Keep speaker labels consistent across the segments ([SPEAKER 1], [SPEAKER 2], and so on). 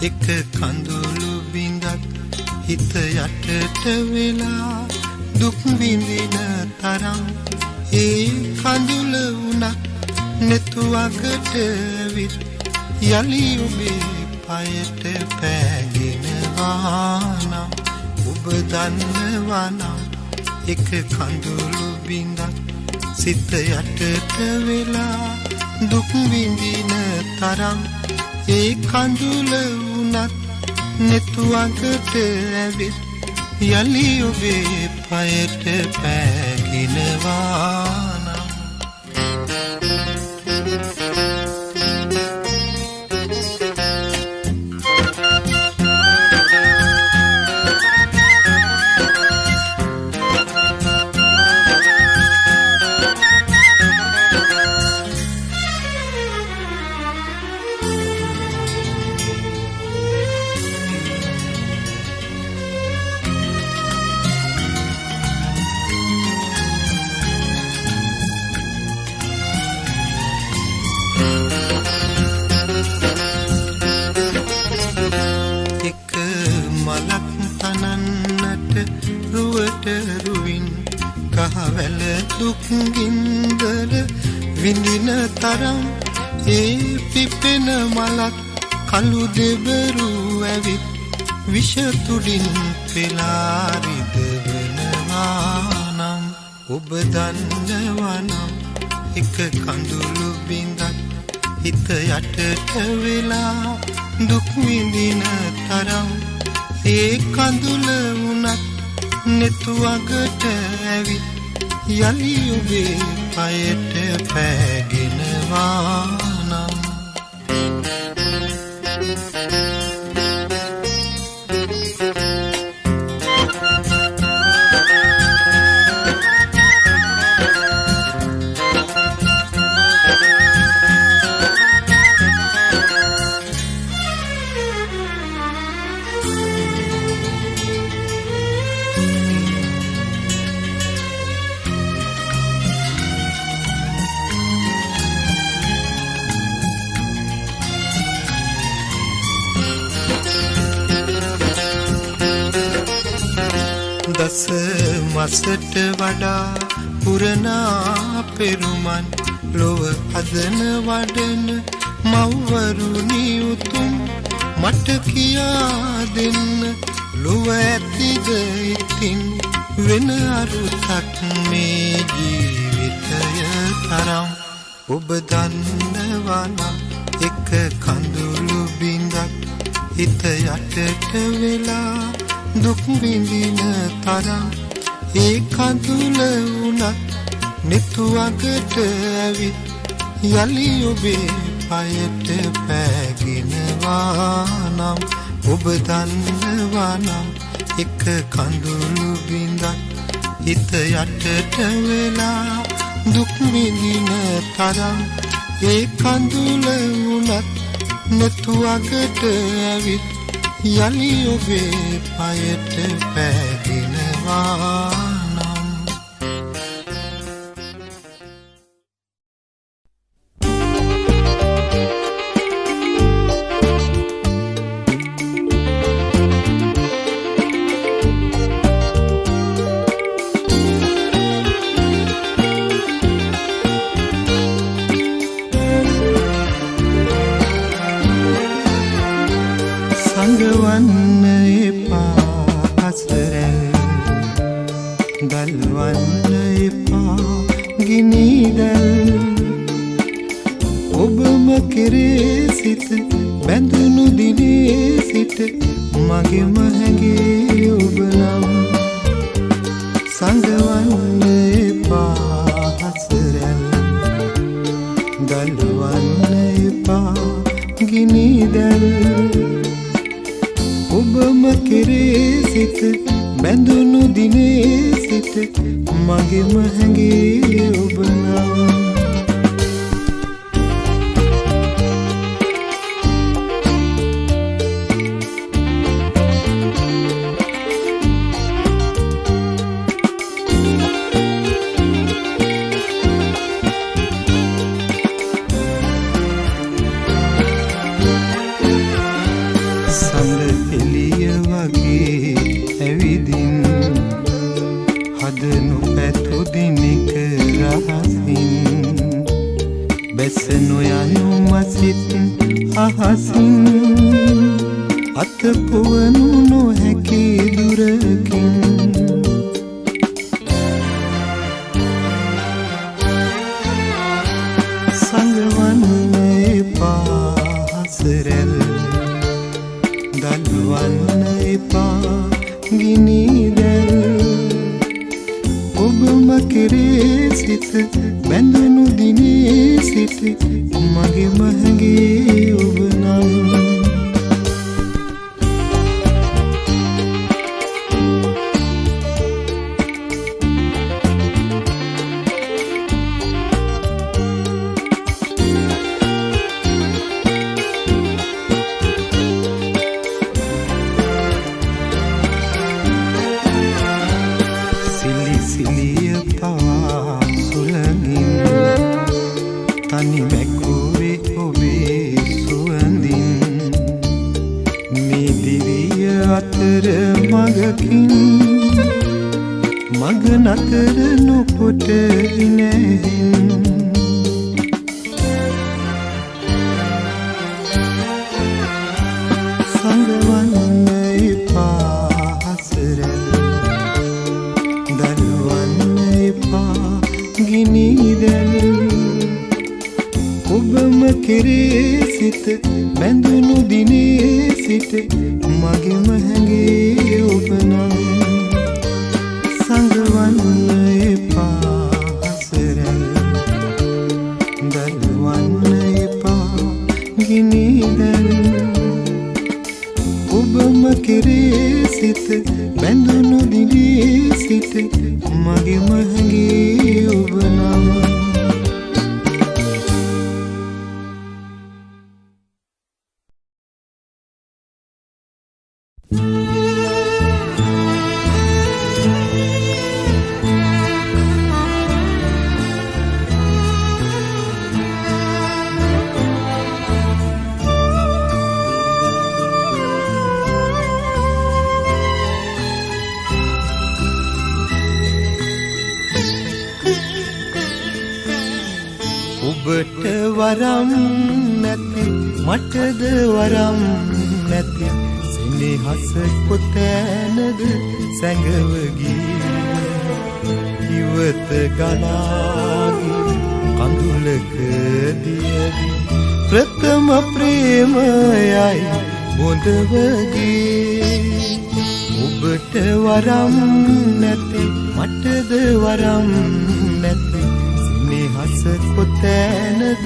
[SPEAKER 1] එක කඳුළු බිඳක් හිත යටට වෙලා දුක් විඳින තරම් ඒ කඳුළ වුණත් නෙතුවකට විත් යලි ඔබේ පයට පෑගෙනවා නම් ඔබ දන්නවා නම් එක කඳුළු බිඳක් සිත යටට වෙලා දුක් විඳින තරම් ඒ කඳුළ වුණත් නෙතුවකට ඇවිත් යලි ඔබේ පයට පෑගෙනවා නම් කහවැල දුක් ගින්දර විඳින තරම් ඒ පිපෙන මලක් කළු දෙබරු ඇවිත් විෂ තුඩින් පෙලා රිදවෙනවා නම් ඔබ දන්නවා නම් එක කඳුළු බිඳක් හිත යටට වෙලා දුක් විඳින තරම් ඒ කඳුළ වුණත් නෙතුවකට ඇවිත් යලි ඔබේ පයට පෑගෙනවා නම් දස මසට වඩා පුරනා පෙරුමන් ලොව හදන වඩන මව්වරුනි උතුම් මට කියා දෙන්න ලොව ඇතිද ඉතින් වෙන අරුතක් මේ ජීවිතය තරම් ඔබ දන්නවා නම් එක කඳුළු බිඳක් හිත යටට වෙලා දුක් විඳින තරම් ඒ කඳුළ වුණත් නෙතුවකට ඇවිත් යලි ඔබේ පයට පෑගෙනවා නම් ඔබ දන්නවා නම් එක කඳුළු බිඳක් හිත යටට වෙලා දුක් විඳින තරම් ඒ කඳුළ වුණත් නෙතුවකට ඇවිත් යලි ඔබේ පයට පෑගෙනවා නම් සංගවන්න එපා අසරැල් ගල්වන්න එපා ගිනිදැල් ඔබම කෙරේ සිත බැඳුණු දිනේ සිට මගෙම හැඟේ ඔබ නම් සංගවන්න එපා හසරැල් දල්වන්න එපා ගිනි දැල් ඔබම කෙරේ සිත බැඳුණු දිනේ සිට මගෙම හැඟේ ඔබ නම් අහසින් අතපොවනු නොහැකි දුරකින් සංගවන්න එපා හසරැල් දල්වන්න එපා ගිනි දැල් ඔබම කෙරේ සිත බැඳුණු දිනේ සිට මගෙම හැඟේ ඔබ නම් සිලි සිලිය පවා සුළඟින් තනි මැකුවේ ඔබේ සුවඳින් මේ දිවිය අතර මගකින් මග නතර නොකොට නැහින් සංගවන්න එපා හසරැල් දල්වන්න එපා ගිනි දැල් ඔබම කෙරේ සිත බැඳුණු දිනේ සිට මගෙම හැඟේ ඔබ නම් සංගවන්න එපා හසරැල් දල්වන්න එපා ගිනි දැල් ඔබම කෙරේ සිත බැඳුණු දිනේ සිට මගෙම හැඟේ ඔබ නම් ඔබට වරම් නැති මටද වරම් නැති සෙනෙහස කොතැනද සැඟව ගියේ ඉවත ගලාගිය කඳුලක දියදී ප්‍රථම ප්‍රේමයයි බොඳව ගියේ ඔබට වරම් නැති මටද වරම් නැති හස කොතැනද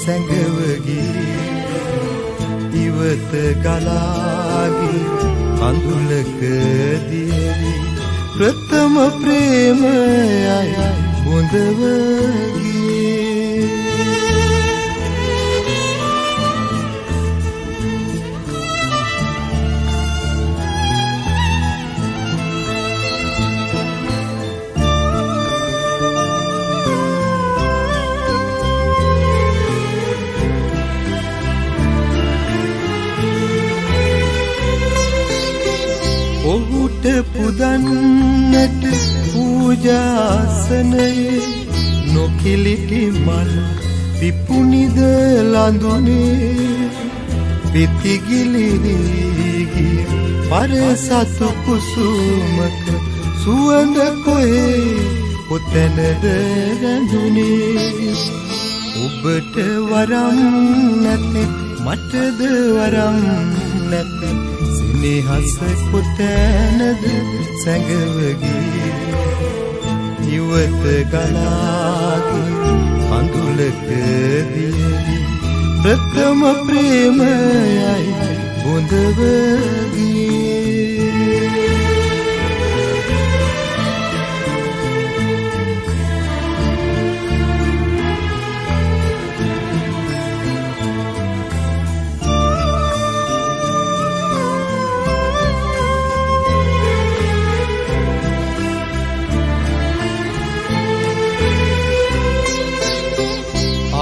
[SPEAKER 1] සැඟව ගියේ ඉවත ගලාගිය කඳුලක දියදී ප්‍රථම ප්‍රේමයයි බොඳව ගියේ ඔහුට පුදන්නට පූජාසනයේ නොකිලිටි මල් පිපුනිද ලඳුනේ පිතිගිලිදී ගිය පරසතු කුසුමක සුවඳ කොහේ කොතැනද රැඳුනේ ඔබට වරම් නැති මටද වරම් නැති සෙනෙහස කොතැනද සැඟවගී ඉවත ගලාගේ කඳුලකදී ප්‍රථම ප්‍රේමයයි බොඳවගී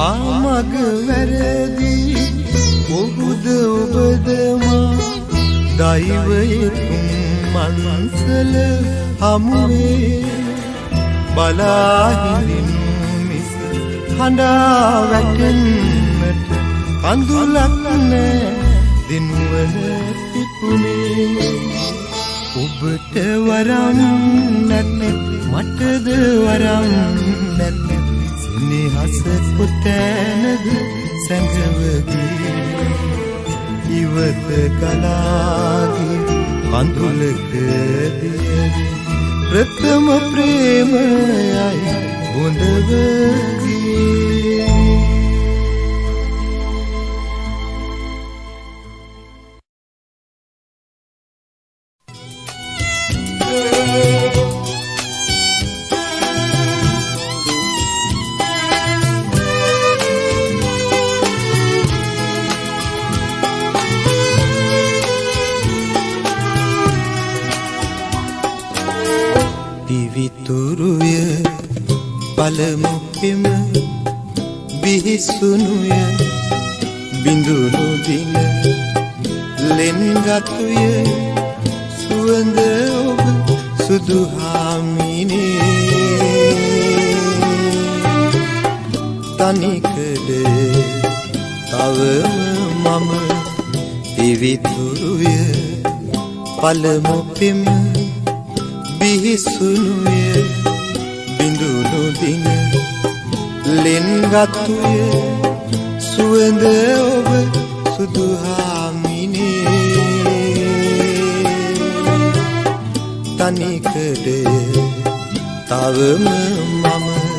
[SPEAKER 1] ආමග වැරදි ඔබුද ඔබද මා දෛවයතුම් මන්සල හමුවේ බලාහිඳිනු මිස හඬා වැටෙන්නට කඳුලක් නෑ දිනුවන පිපුනේ ඔබට වරම් නැත මටද වරම් නැත සෙනෙහස කොතැනද සැඟවගී ඉවත ගලාගේ කඳුලකදී ප්‍රථම ප්‍රේමයයි බොඳවගී පිවිතුරුය පළමු පෙම බිහිසුනුය බිඳුණු දින ලෙන්ගතුය සුවඳ ඔබ සුදු හාමිනේ තනිකඩ තවම මම පිවිතුරුය පළමු පෙම බිහිසුනුය බිඳුණු දින ලෙන්ගතුය සුවඳ ඔබ සුදු හාමිනේ තනිකඩ තවම මම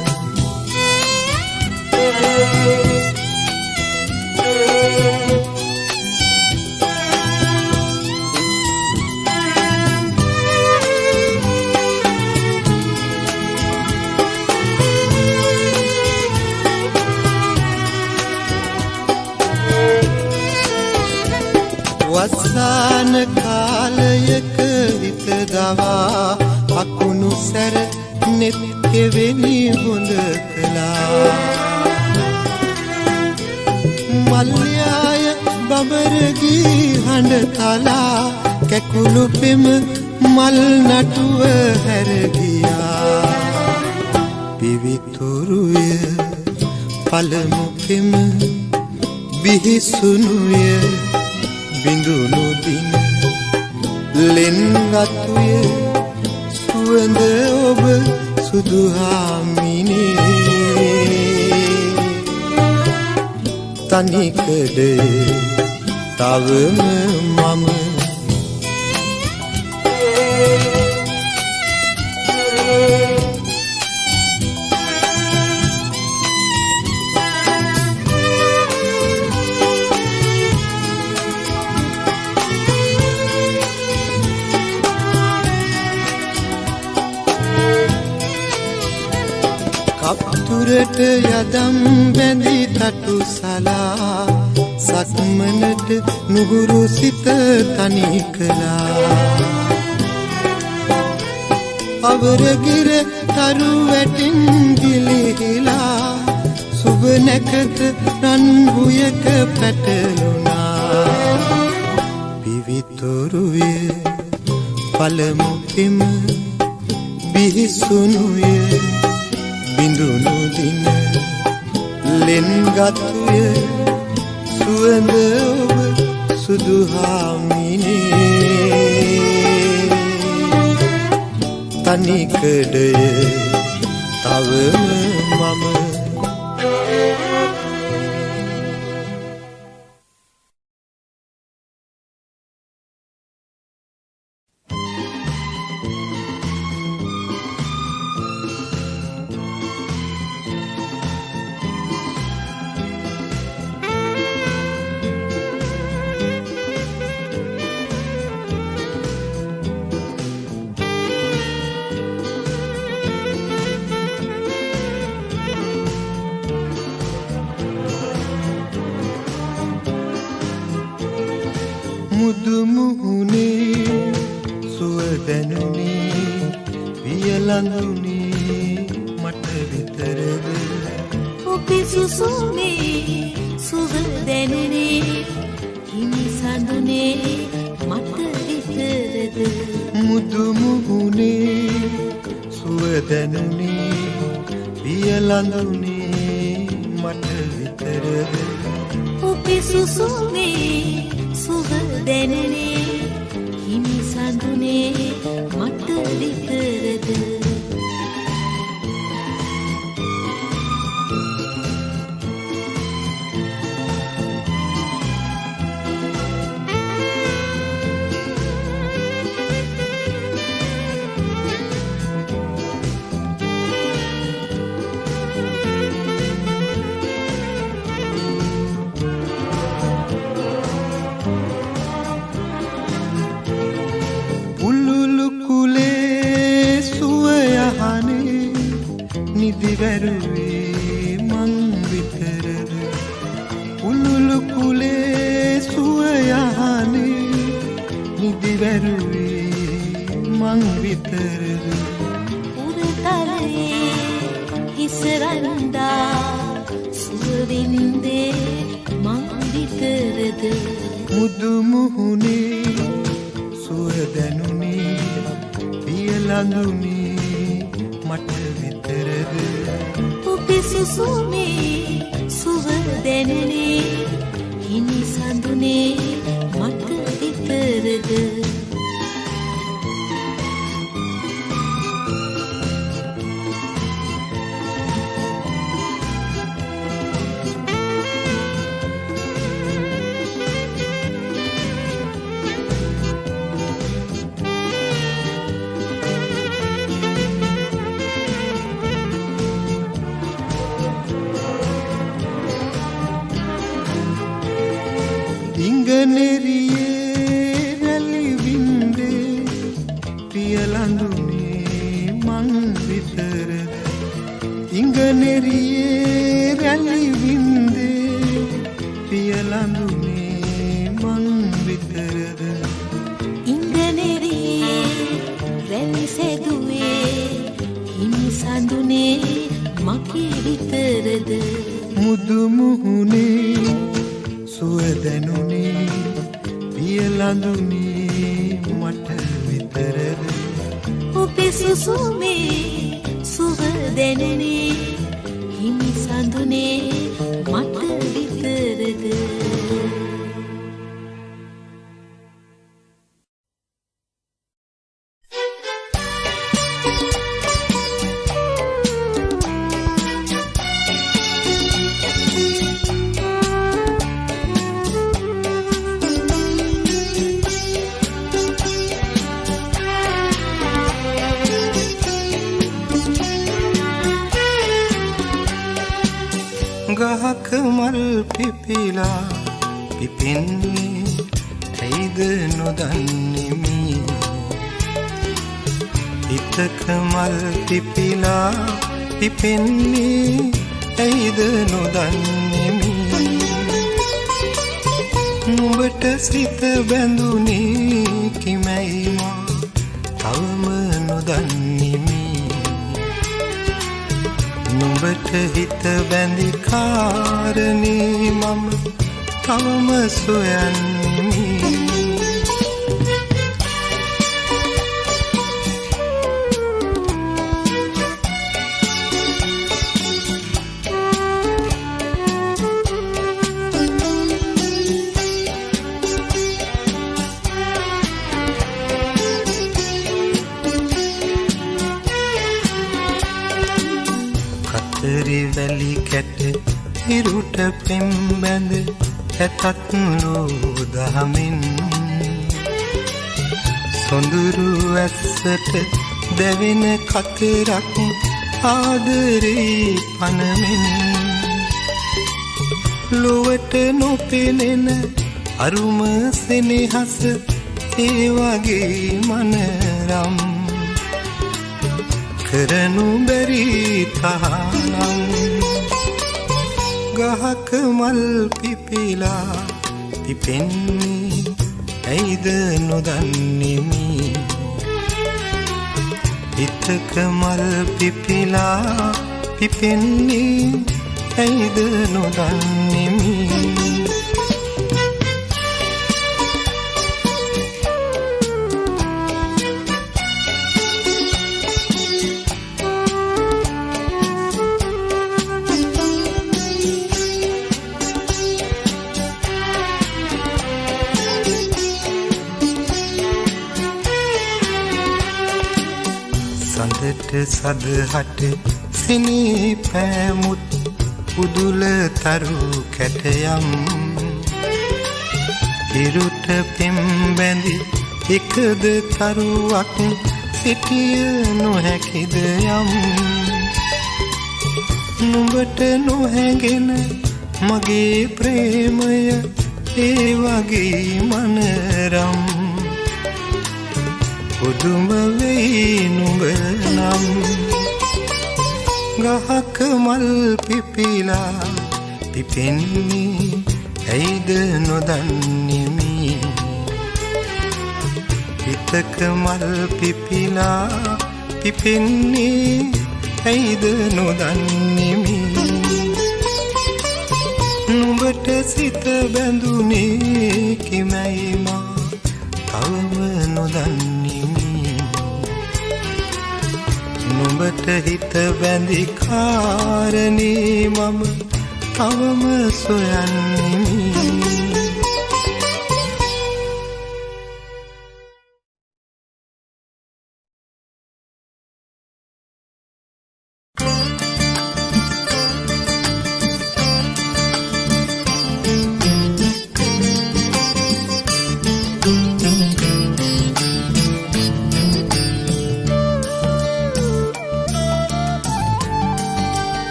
[SPEAKER 1] වස්සාන කාලයක හිත දවා අකුණු සැර නෙත් කෙවෙනි හොඳ කළා මල්යාය බඹරගී හඬ තලා කැකුළු පෙම මල් නටුව හැර ගියා පිවිතුරුය පළමු පෙම බිහිසුනුය බිඳුණු දින ලෙන්ගතුය සුවඳ ඔබ සුදු හාමිනේ තනිකඩ තවම මම කප්තුරට යදම් බැඳි තටු සලා සක්මනට නුහුරු සිත තනි කළා අවරගිර තරු වැටින් ගිලිහිලා සුබ නැකත රන් බුයක පැටලුණා පිවිතුරුය පළමු පෙම බිහිසුනුය බිඳුණු දින ලෙන්ගතුය සුවඳ ඔබ සුදු හාමිනේ තනිකඩය තවම මම පියලඳුනේ මට විතරද
[SPEAKER 2] ඔබේ සුසුමේ සුව දැනුනේ හිමි සඳුනේ මට විතරද
[SPEAKER 1] මුදු මුහුණේ සුව දැනුනේ පියලඳුනේ මට විතරද
[SPEAKER 2] ඔබේ සුසුමේ සුව දැනුනේ හිමි සඳුනේ මට විතරද
[SPEAKER 1] නිදිවැරුවේ මං විතරද උළුළු කුලේ සුව යහනේ නිදිවැරුවේ මං විතරද
[SPEAKER 2] උරතලයේ හිසරන්දා සුව වින්දේ මං විතරද
[SPEAKER 1] මුදු මුහුණේ සුව දැනුනේ පියලඳුනේ මට විතරද
[SPEAKER 2] ඔබේ සුසුමේ සුව දැනුනේ හිමි සඳුනේ මට විතරද
[SPEAKER 1] ඉංගනේරියේ රැලි වින්දේ පියලඳුනේ මං විතරද ඉංගනේරියේ රැලි වින්දේ පියලඳුනේ මං විතරද
[SPEAKER 2] ඉංගනේරියේ රැලි සැදුවේ හිමි සඳුනේ මගේ විතරද
[SPEAKER 1] මුදු මුහුණේ සුව දැනුනේ පියලඳුනේ මට විතරද
[SPEAKER 2] ඔබේ සුසුමේ සුව දැනුනේ හිමි සඳුනේ මට විතරද
[SPEAKER 1] ගහක මල් පිපිලා පිපෙන්නේ ඇයිද නොදන්නෙමි හිතක මල් පිපිලා පිපෙන්නේ ඇයිද නොදන්නෙමි නුඹට සිත බැඳුනේ කිමැයි මා තවම නොදන්නෙමි නුඹට හිත බැඳි කාරණේ මම තවම සොයන්නෙමි වැලි කැට හිරුට පෙම් බැඳ ඇතත් ලෝදහමින් සොඳුරු ඇස්සට දැවෙන කතරක් ආදරේ පනමින් ලොවට නොපෙනෙන අරුම සෙනෙහස ඒ වගේ මනරම් කරනු බැරි තහනම් ගහක මල් පිපිලා පිපෙන්නේ ඇයිද නොදන්නෙමි හිතක මල් පිපිලා පිපෙන්නේ ඇයිද නොදන්නෙමි සඳට සදහට සිනී පෑමුත් උදුල තරු කැටයම් ඉරුට පෙම් බැඳි එකද තරුවක් සිටිය නොහැකිද යම් නුඹට නොහැගෙන මගේ ප්‍රේමය ඒ වගේ මනරම් පුදුම වෙයි නුඹ නම් ගහක මල් පිපිලා පිපෙන්නේ ඇයිද නොදන්නෙමි හිතක මල් පිපිලා පිපෙන්නේ ඇයිද නොදන්නෙමි නුඹට සිත බැඳුනේ කිමැයි මා තවම නොදන්නෙමි නුඹට හිත බැඳි කාරණේ මම තවම සොයන්නෙමි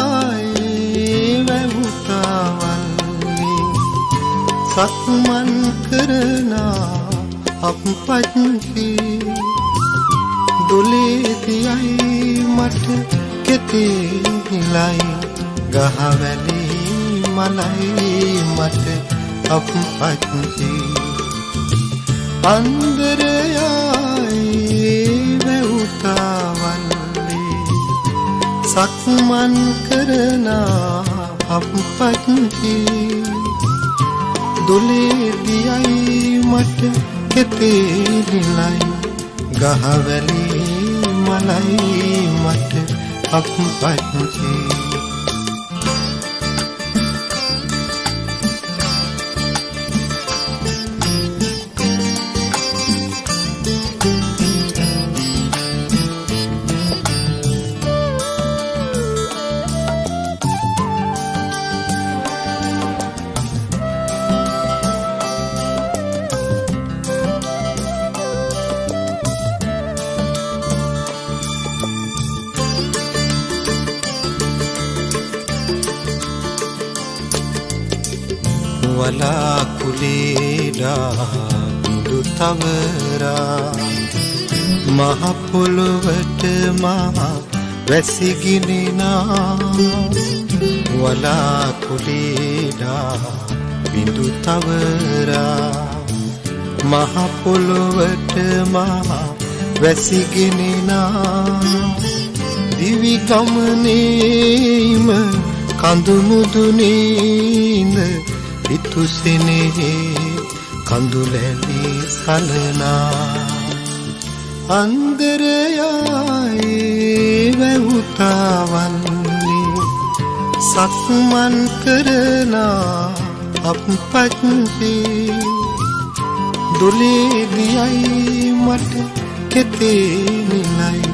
[SPEAKER 1] අන්දරයායේ වැවුතාවල්ලි සක්මන් කරනා අපපත්ති දොලේතියයි මට කෙතේ හිලයි ගහවැලි මලයි මට අපපත්ති අන්දරයායේ වැවුතාවල්ලි සක්මන් කරනා අපපත්ති දොලේදියයි මට කෙතේ හිලයි ගහවැලි මලයි මට අපපත්ති වලාකුලේඩා බිඳු තවරා මහ පොළොවට මහ වැසිගිනිනා වලාකුලේඩා බිඳු තවරා මහ පොළොවට මහ වැසිගිනිනා දිවි ගමනේම කඳු මුදුනේන පිතුසෙනෙහි කඳුලැලි සලනා අන්දරයායේ වැවුතාවල්ලි සක්මන් කරනා අපපත්ති දොලේදියයි මට කෙතේ නිලයි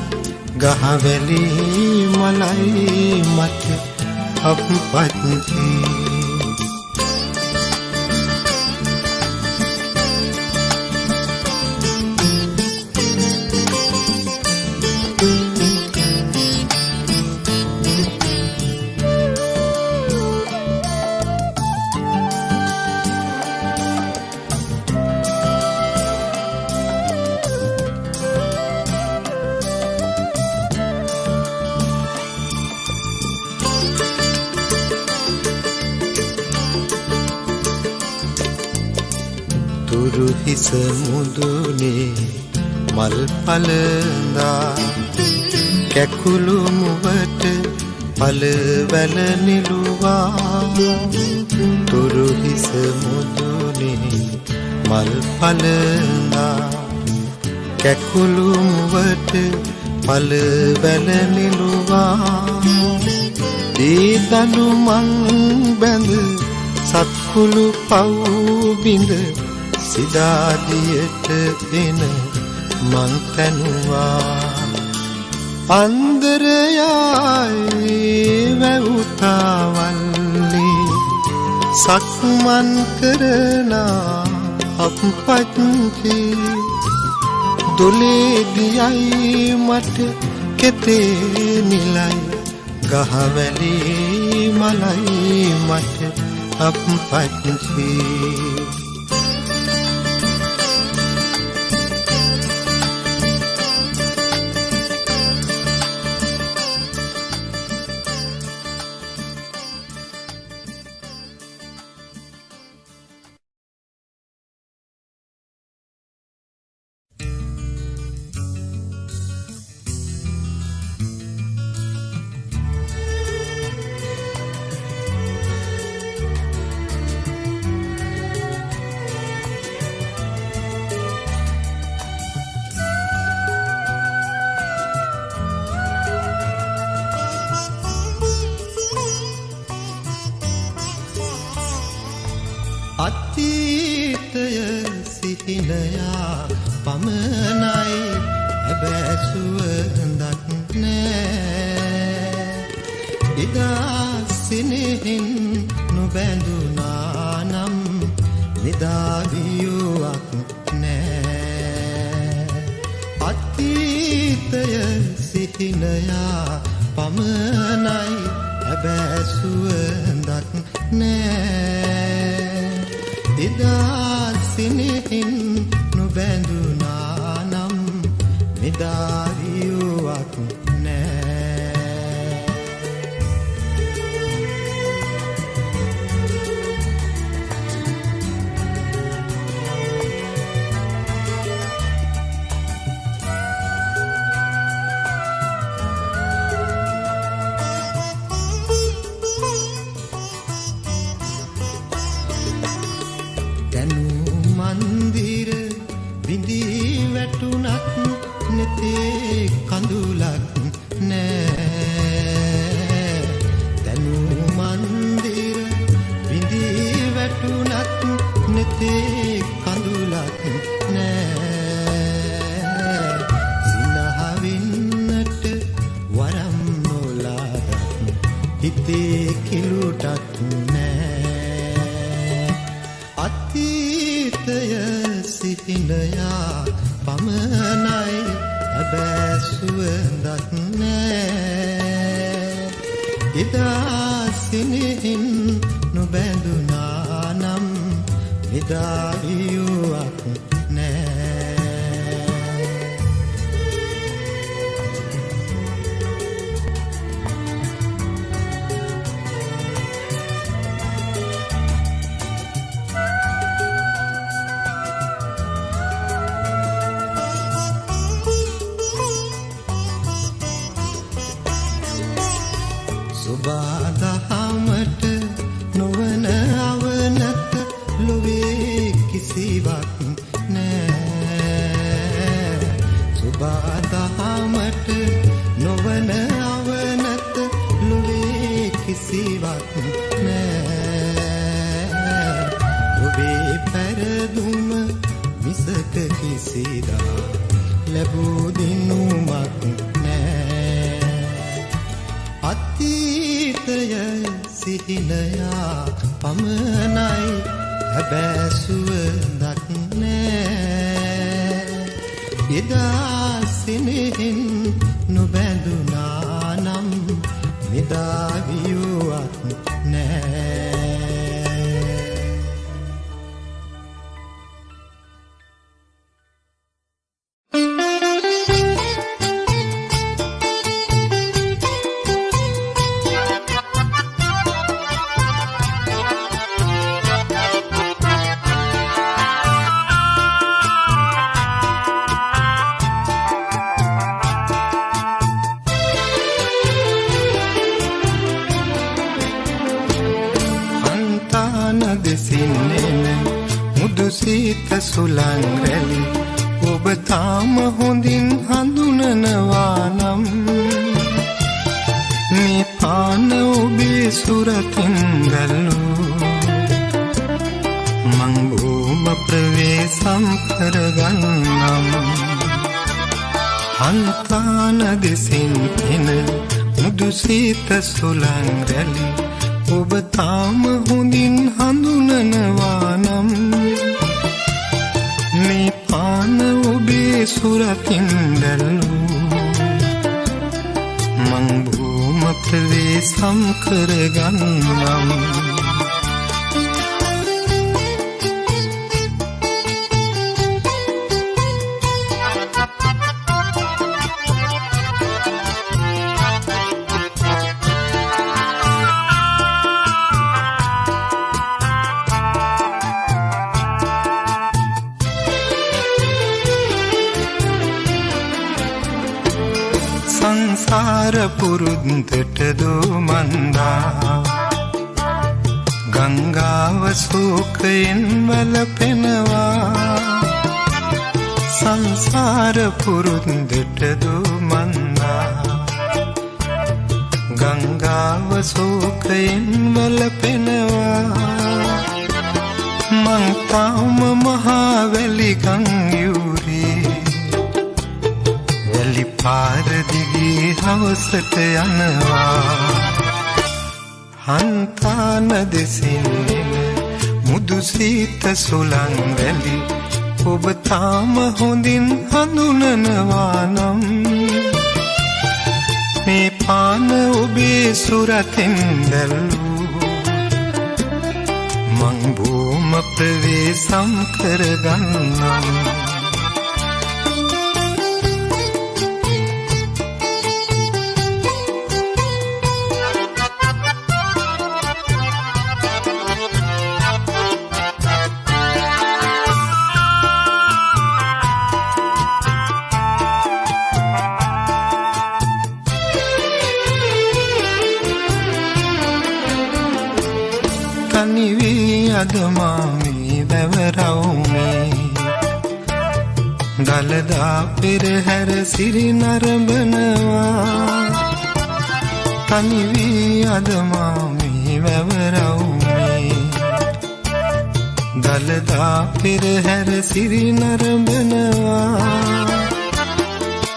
[SPEAKER 1] ගහවැලි මලයි මට අපපත්ති හිස මුදුනේ මල් පලඳා කැකුළු මුවට පලවැල නිලුවා තුරු හිස මුදුනේ මල් පලඳා කැකුළු මුවට පලවැල නිලුවා දීදලු මං බැඳ සත්කුළු පව් බිඳ සිදාදියට එන මං තැනුවා අන්දරයයි වැවුතාවල්ලි සක්මන් කරනා අපපත්ති දොලේදියයි මට කෙතේ නිලයි ගහවැලි මලයි මට අපපත්ති අතීතය සිහිනයා පමණයි හැබැසුවඳක් නෑ එදා සිනෙහින් නොබැඳුනා නම් නිදාවියුවක් නෑ අතීතය සිහිනයා පමණයි හැබැසුවඳක් නෑ එදා සිනෙහින් නොබැඳුනා නම් මෙදාරියුවක් නෑ මන්දිර විඳී වැටුනත් නෙතේ කඳුලක් නෑ තනු මන්දිර විඳී වැටුනත් නෙතේ කඳුලක් නෑ සිනහවින්නට වරම් නොලාදත් හිතේ කිලුටක් නෑ අතීතය සිහිනයා පමණයි හැබැසුවඳක් නෑ එදා සිනෙහින් නොබැඳුනා නම් නිදාවියුවක් නෑ සුබාදහමට නොවන අවනත ලොවේ කිසිවක් නෑ සුබාදහමට නොවන අවනත ලොවේ කිසිවක් නෑ ඔබේ පැරදුම මිසක කිසිදා ලැබූ දිනුමක් අතීතය සිහිනයා පමණයි හැබැසුවඳක් නෑ එදා සිනෙහින් නොබැඳුනා නම් නිදාවියුවක් නෑ සීත සුළං රැලි ඔබ තාම හොඳින් හඳුනනවා නම් මේ පාන ඔබේ සුරතින් දැල්ලූ මං බොහොම ප්‍රවේශම් කරගන්නම් හන්තාන දෙසින් එන මුදු සීත සුළං රැලි ඔබ තාම හොඳින් හඳුනනවා නම් මේ පාන ඔබේ සුරතින් දැල්ලූ මං බොහොම ප්‍රවේශම් කරගන්නම් සංසාර පුරුද්දට දෝමන්දා ගංගාව සෝකයෙන් වැළපෙනවා සංසාර පුරුද්දට දෝමන්දා ගංගාව සෝකයෙන් වැළපෙනවා මං තාම මහා වැලි ගං යූරේ වැලි පාර දිගේ හවසට යනවා හන්තාන දෙසින් මුදු සීත සුළං රැලි ඔබ තාම හොඳින් හඳුනනවා නම් මේ පාන ඔබේ සුරතින් දැල්ලූ මං බොහොම ප්‍රවේශම් කරගන්නම් අදමාමී වැවරවුමේ දළදා පෙරහැර සිරි නරඹනවා තනි වී අදමාමී වැවරවුමේ දළදා පෙරහැර සිරි නරඹනවා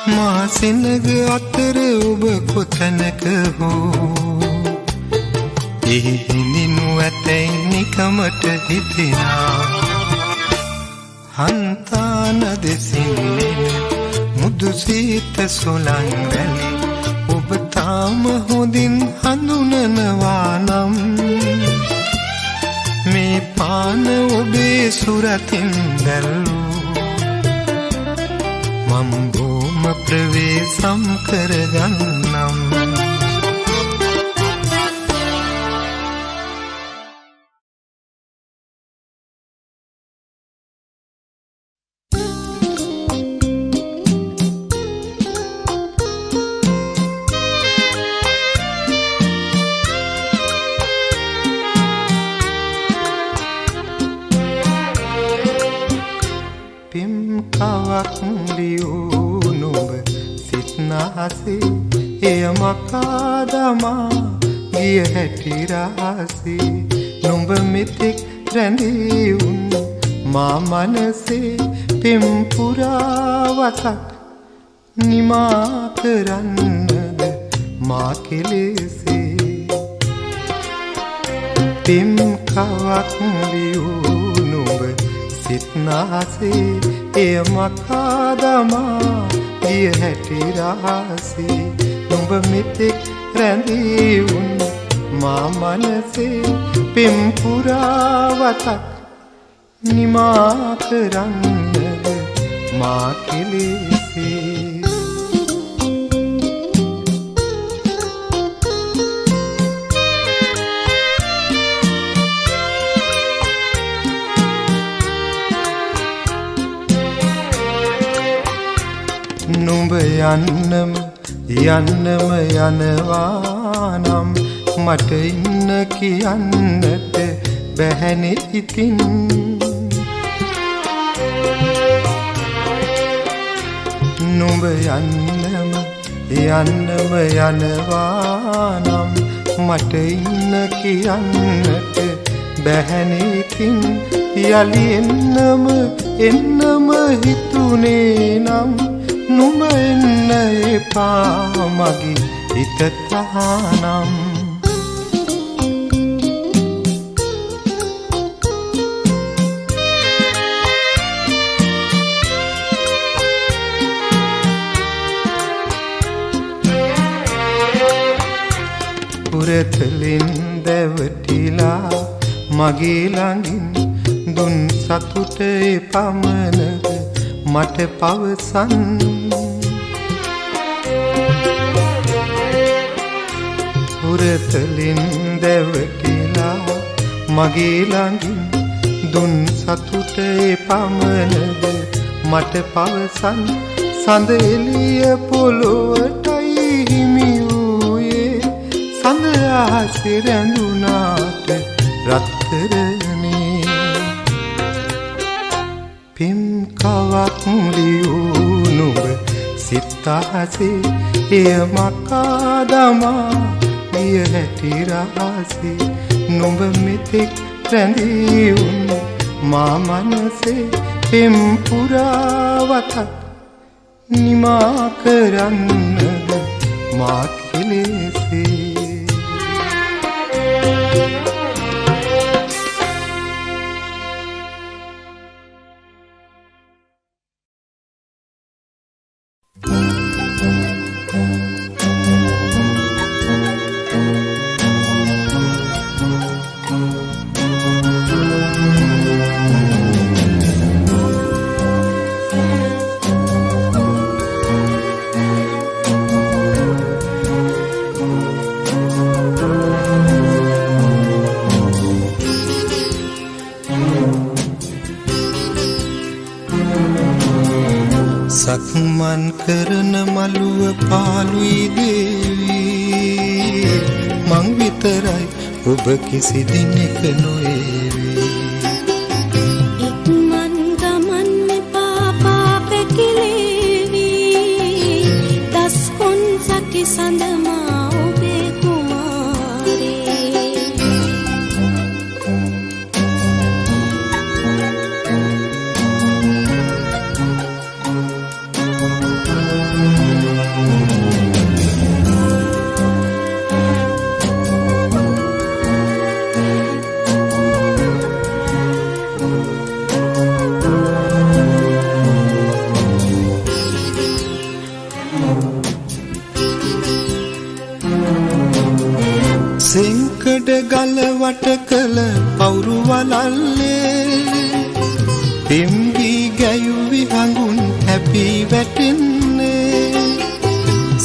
[SPEAKER 1] මා සිනග අතර ඔබ කොතැනක හෝ එහිනිනු ඇතැයි නිකමට හිතෙනා හන්තාන දෙසින් මුදු සීත සුළං රැලි ඔබ තාම හොඳින් හඳුනනවා නම් මේ පාන ඔබේ සුරතින් දැල්ලූ මං බොහොම ප්‍රවේශම් කරගන්නම් එය මකාදමා ගිය හැටි රහසේ නුඹ මෙතෙක් රැඳී උන් මා මනසේ පෙම් පුරාවතක් නිමා කරන්නද මා කෙලෙසේ පෙම් කවක් ලියූ නුඹ සිත් නාසේ එය මකාදමා ගිය හැටි රහසේ නුඹ මෙතෙක් රැඳී උන් මා මනසේ පෙම් පුරාවතක් නිමා කරන්නද මා කෙලෙසේ නුඹ යන්නම යනවා නම් මට ඉන්න කියන්නට බැහැනේ ඉතින් නුඹ යන්නම යනවා නම් මට ඉන්න කියන්නට බැහැනේකින් යලි එන්නම හිතුනේ නම් නුඹ එන්න එපා මගේ හිත තහනම් පුරතලින් දැවටිලා මගේ ළඟින් දුන් සතුටේ පමණද මට පවසන් පුරතලින් දැවටිලා මගේ ළඟින් දුන් සතුටේ පමණද මට පවසන් සඳ එළිය පොළොවටයි හිමි සඳ අහසේ රැඳුනාට රත්තරනේ පිම් කවක් ලියූ නුඹ සිත අහසේ එය මකා දමා ගිය හැටි රහසේ නුඹ මෙතෙක් රැඳී උන් මා මනසේ පිම් පුරාවතක් නිමා කරන්නද මා කෙලෙසේ සක්මන් කරන මළුව පාළුයි දේවී මං විතරයි ඔබ කිසි දිනක නොඒවි
[SPEAKER 2] ඉක්මන් ගමන් මෙපා පාපැකිලේවි දස් කොන් සකි සඳමා ඔබේ කුමාරේ
[SPEAKER 1] සෙංකඩ ගලවට කළ පවුරු වලල්ලේ පෙම්ගී ගැයුවි හඟුන් හැපී වැටෙන්නේ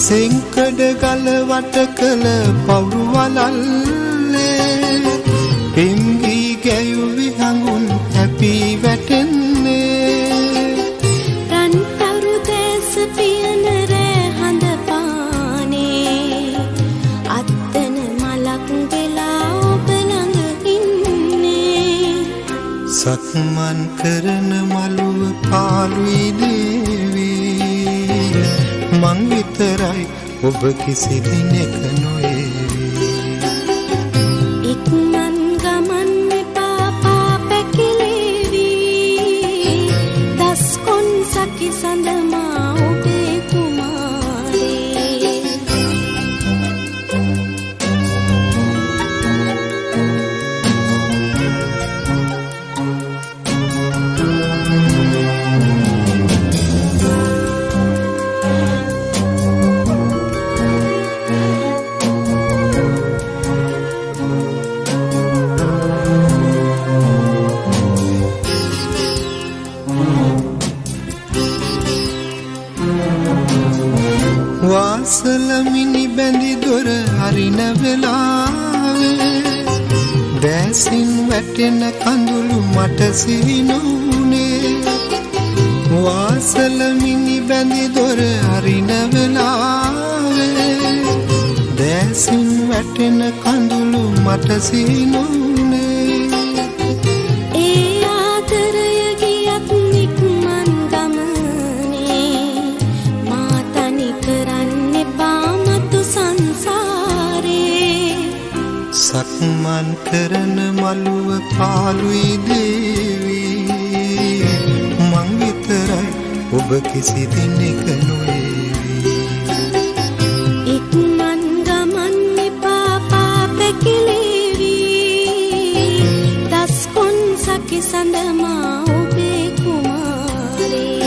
[SPEAKER 1] සෙංකඩ ගලවට කළ පවුරු වලල්ලේ පෙම්ගී ගැයුවි හඟුන් හැපී වැටෙන්නේ
[SPEAKER 2] රන්තරු දැස පියන රෑ හඳ පානේ අත්තන මලක් වෙලා ඔබ ළඟ ඉන්නේ
[SPEAKER 1] සක්මන් කරන මළුව පාළුයි දේවී මං විතරයි ඔබ කිසි දිනක නොඒවි
[SPEAKER 2] ඉක්මන් ගමන් මෙපා පාපැකිලේවි දස් කොන් සකි සඳමා ඔබේ කුමාරේ
[SPEAKER 1] වාසල මිනි බැඳි දොර හරින වෙලාවේ දැසින් වැටෙන කඳුළු මට සිහිනුනේ වාසල මිනි බැඳි දොර හරින වෙලාවේ දැසින් වැටෙන කඳුළු මට සිහිනුනේ
[SPEAKER 2] ඒ ආදරය ගියත් නික්මන් ගමනේ
[SPEAKER 1] මන් කරන මළුව පාළුයි දේවී මං විතරයි ඔබ කිසි දිනක නොවේවි
[SPEAKER 2] ඉක්මන් ගමන් එපා පැකිලේවි දස්කොන් සකි සඳමා ඔබේ කුමාරේ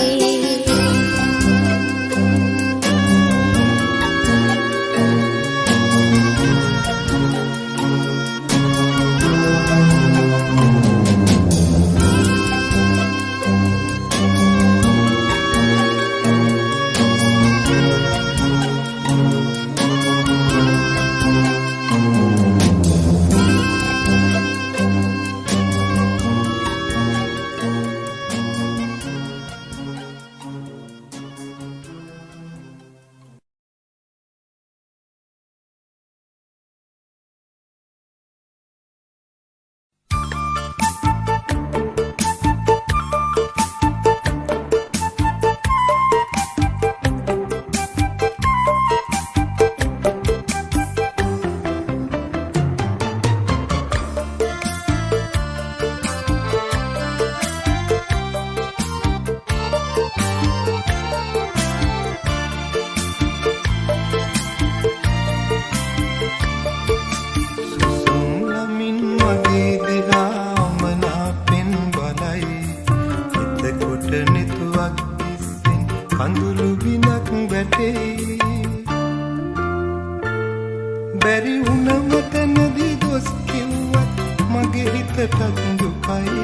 [SPEAKER 1] බැරි වුණම තැනදී දොස් කිව්වත් මගේ හිතට දුකයි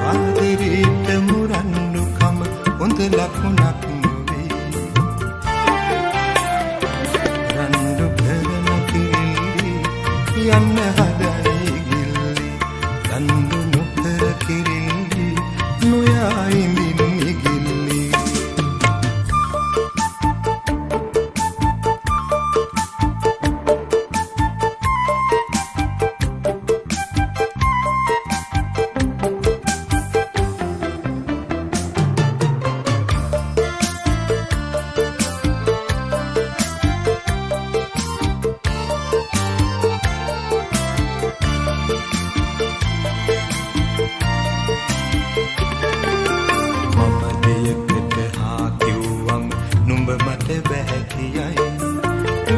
[SPEAKER 1] ආදරේට මුරන්නුකම හොඳ ලකුණක් නොවේ රණ්ඩු කරන කිරිල්ලි යන්න හදයි ගිල්ලි රණ්ඩු නොකර කිරිල්ලි නොයා ඉඳින්නේ ගිල්ලි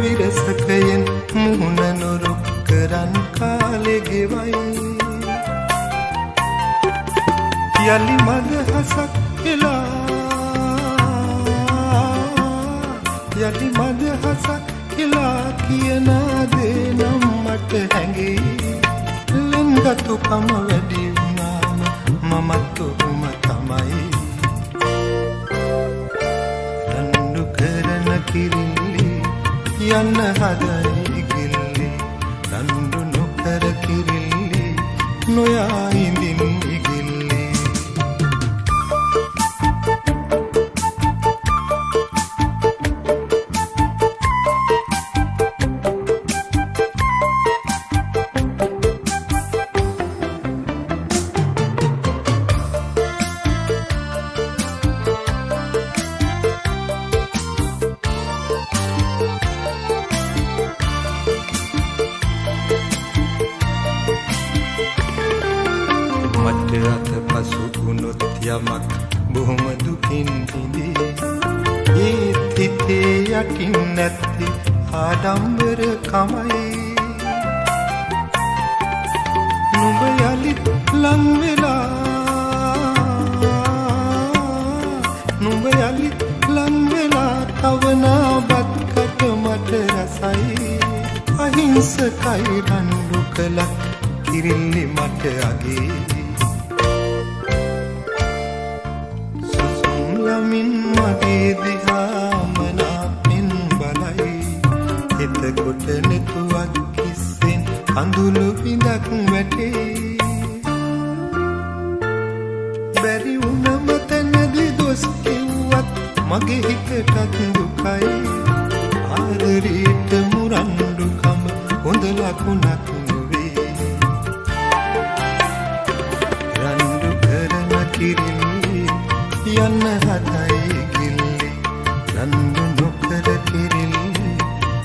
[SPEAKER 1] විරසකයෙන් මුහුණ නොරුක් කරන් කාලෙ ගෙවයි යලි මද හසක් එලා යලි මද හසක් එලා කියන දේ නම් මට හැඟේ ලෙන්ගතුකම වැඩි වුණාම මමත් ඔහුම තමයි රණ්ඩු කරන කිරිල්ලි යන්න හදයි ගිල්ලි රණ්ඩු නොකර කිරිල්ලි නොයා ඉඳින්නේ ගිල්ලි අත පසු වුණොත් යමක් බොහොම දුකින් විඳේ ඒත් හිතේ යටින් නැති ආඩම්බර කමයි නුඹ යලිත් ලං වෙලා නුඹ යලිත් ලං වෙලා තවනාබත් කට මට රසයි අහිංසකයි රණ්ඩු කළත් කිරිල්ලි මට අගේ මින් මගේ දිහා මනාපෙන් බලයි එතකොට නෙතුවක් කිස්සෙන් අඳුළු බිඳක් වැටේ බැරි වුණම තැනදී දොස් කිව්වත් මගේ හිතටත් දුකයි ආදරේට මුරණ්ඩුකම හොඳ ලකුණක් නොවේ රණ්ඩු කරන කිරිල්ලි යන්න හදයි ගිල්ලි රණ්ඩු නොකර කිරිල්ලි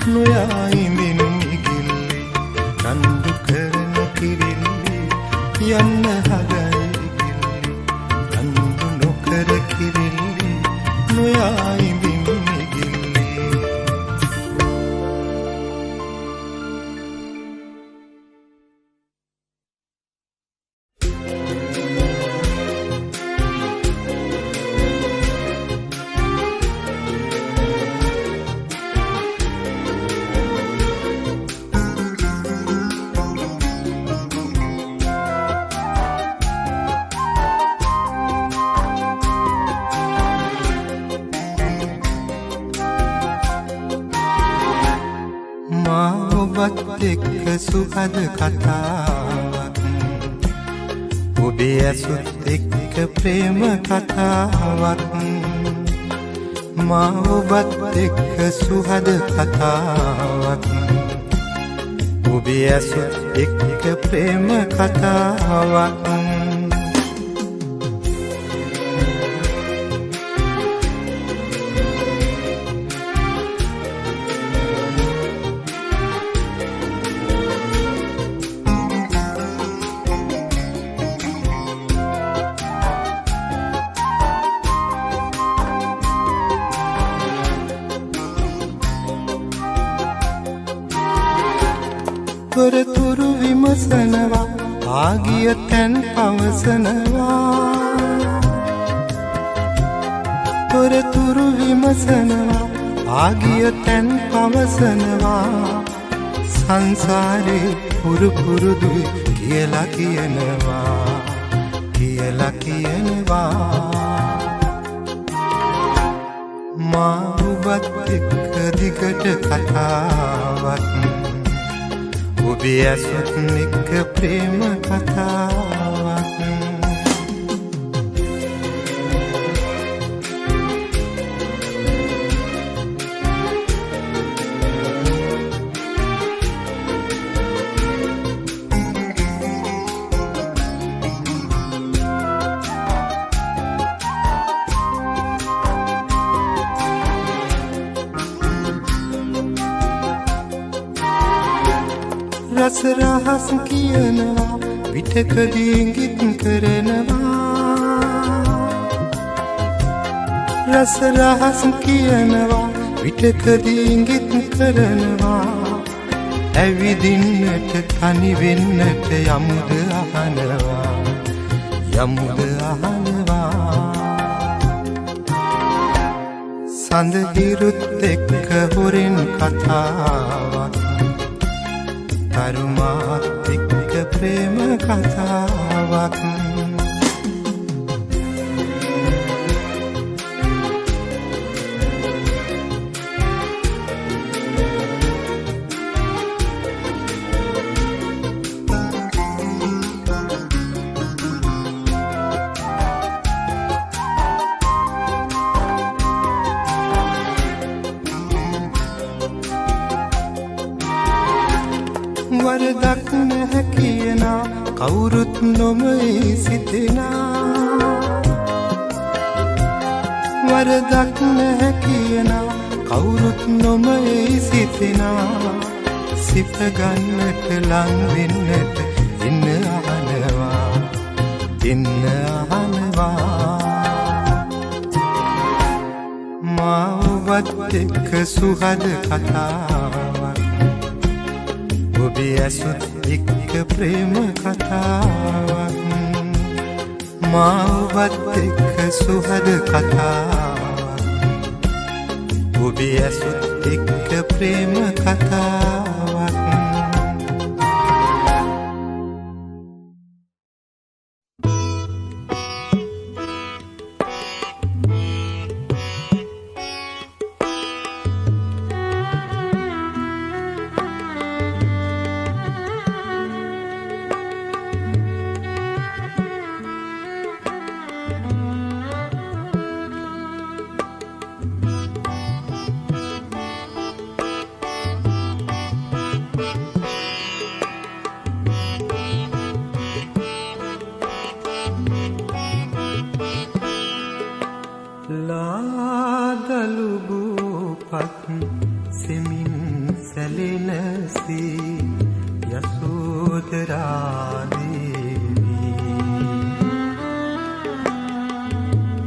[SPEAKER 1] නොයා ඉඳින්නේ ගිල්ලි රණ්ඩු නොයා ඉඳින්නේ ගිල්ලේ. එක්ක සුහද කතාවක් ඔබේ ඇසුත් එක්ක ප්‍රේම කතාවක් මා ඔබත් එක්ක සුහද කතාවක් ඔබේ ඇසුත් එක්ක ප්‍රේම කතාවක් තොරතුරු විමසනවා ආගිය තැන් පවසනවා තොරතුරු විමසනවා ආගිය තැන් පවසනවා සංසාරේ පුරු පුරුදුයි කියලා කියනවා මා ඔබත් එක්ක දිගට කතාවක් ඔබේ ඇසුත් එක්ක ප්‍රේම කතාවක් රස රහස් කියනවා විටකදී ඉඟිත් කරනවා රස රහස් කියනවා විටකදී ඉඟිත් කරනවා ඇවිදින්නට තනි වෙන්නට යමුද අහනවා සඳහිරුත් එක්ක හොරෙන් කතාවක් තරුමාත් එක්ක ප්‍රේම කතාවක් වරදක් නැහැ කියනා කවුරුත් නොමේ සිතෙනා වරදක් නැහැ කියනා කවුරුත් නොමේ සිතෙනා සිත ගන්නට ලං වෙන්නට ඉන්න අහනවා මා ඔබත් එක්ක සුහද කතාවක් ඔබේ ඇසුත් එක්ක ප්‍රේම කතාවක් මා ඔබත් එක්ක සුහද කතාවක් ඔබේ ඇසුත් එක්ක ප්‍රේම කතාවක්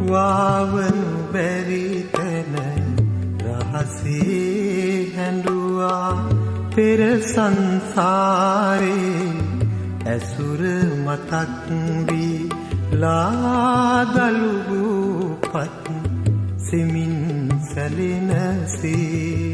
[SPEAKER 1] වාවනු බැරි රහසේ හැඬුවා පෙර සංසාරේ ඇසුර මතක් වී ලාදලුපත් සෙමින් සැලෙනසේ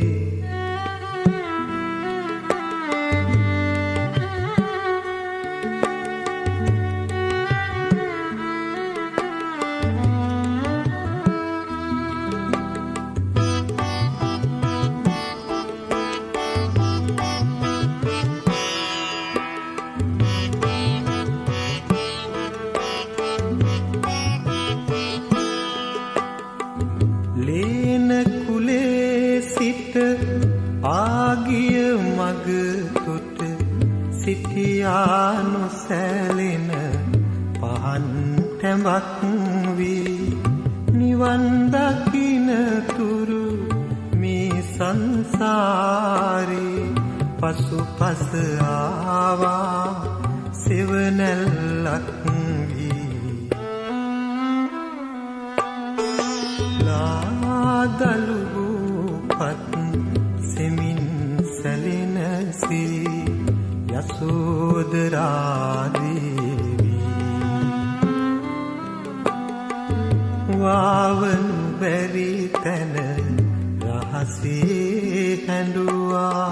[SPEAKER 1] නොසැලෙන පහන් තැඹක් වී නිවන් දකින තුරු මේ සංසාරේ පසුපස ආවා සෙවණැල්ලක් වී ලාදලුපත් සෙමින් සැලෙනසේ යසෝදරා දේවී වාවනු බැරි තැන රහසේ හැඬුවා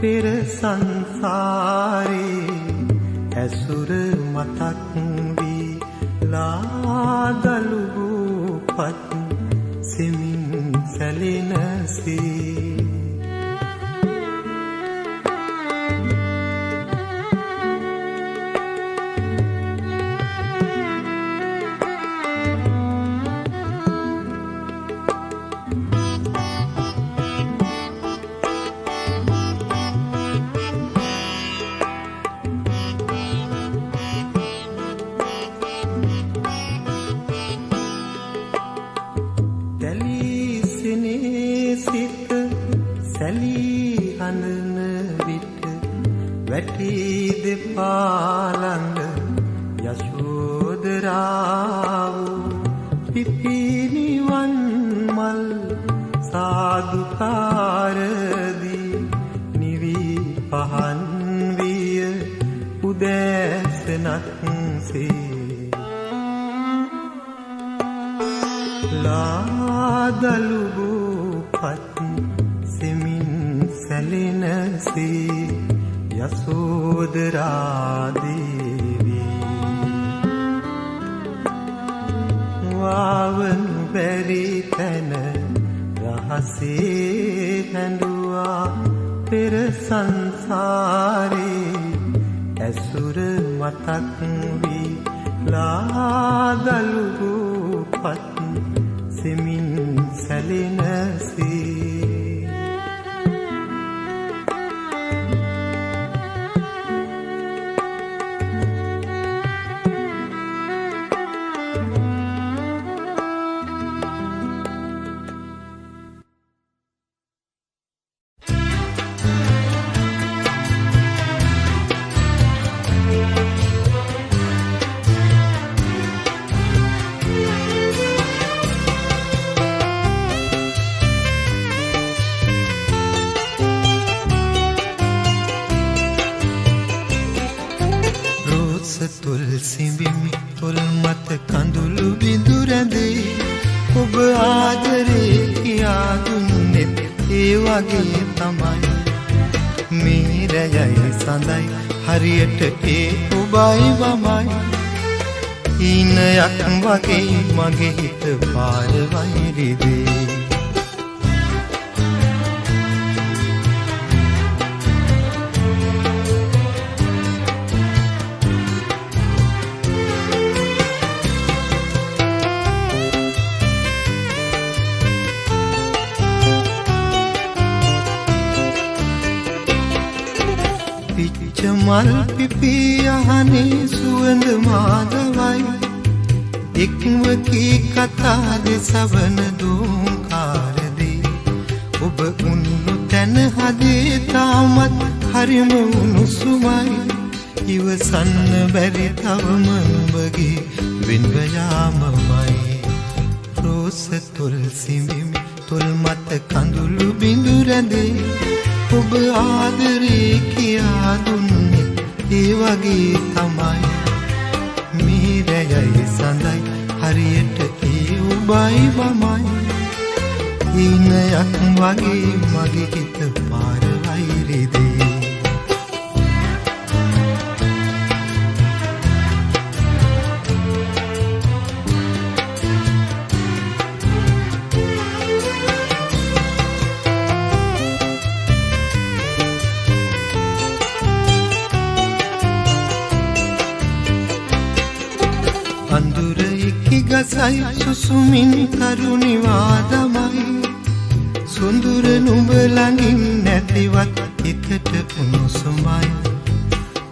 [SPEAKER 1] පෙර සංසාරේ ඇසුර මතක් වී ලාදලුපත් සෙමින් සැලෙනසේ පාලංග යශෝදරාවෝ පිපිනිවන් මල් සාදුකාරදී නිවි පහන් විය උදෑසනක්සේ ලාදලුපත් සෙමින් සැලෙනසේ යසෝදරා දේවී වාවනු බැරි තැන රහසේ හැඬුවා පෙර සංසාරේ ඇසුර මතක් වී ලාදලුපත් සෙමින් සැලෙනසේ සිඹිමි තොල් මත කඳුළු බිඳු රැඳේ ඔබ ආදරේ කියා දුන්නෙත් ඒ වගේ තමයි මේ රැයයි සඳයි හරියට ඒ ඔබයි වමයි ඊනයක් වගේ මගේ හිත පාර වෛරිදේ මල් පිපි අහනේ සුවඳ මාදවයි එක්වකී කතා දෙසවන දෝංකාරදී ඔබ උන්නු තැන හදේ තාමත් හරිම උණුසුමයි ඉවසන්න බැරි තවම නුඹගේ වෙන්ව යාමමයි රෝස තොල් සිඹිමි තොල් මත කඳුළු බිඳු රැඳේ ඔබ ආදරේ කියා දුන්නේ ඒ වගේ තමයි මේ රැයයි සඳයි හරියට ඒ ඔබයි මමයි ඊනයක් වගේ මගේ හිත පාර වෛරෙදී අඳුර එක්කි ගසයි සුසුමින් තරුණි වාදමයි සුන්දුර නුඹ ළඟින් නැතිවත් හිතට උණුසුමයි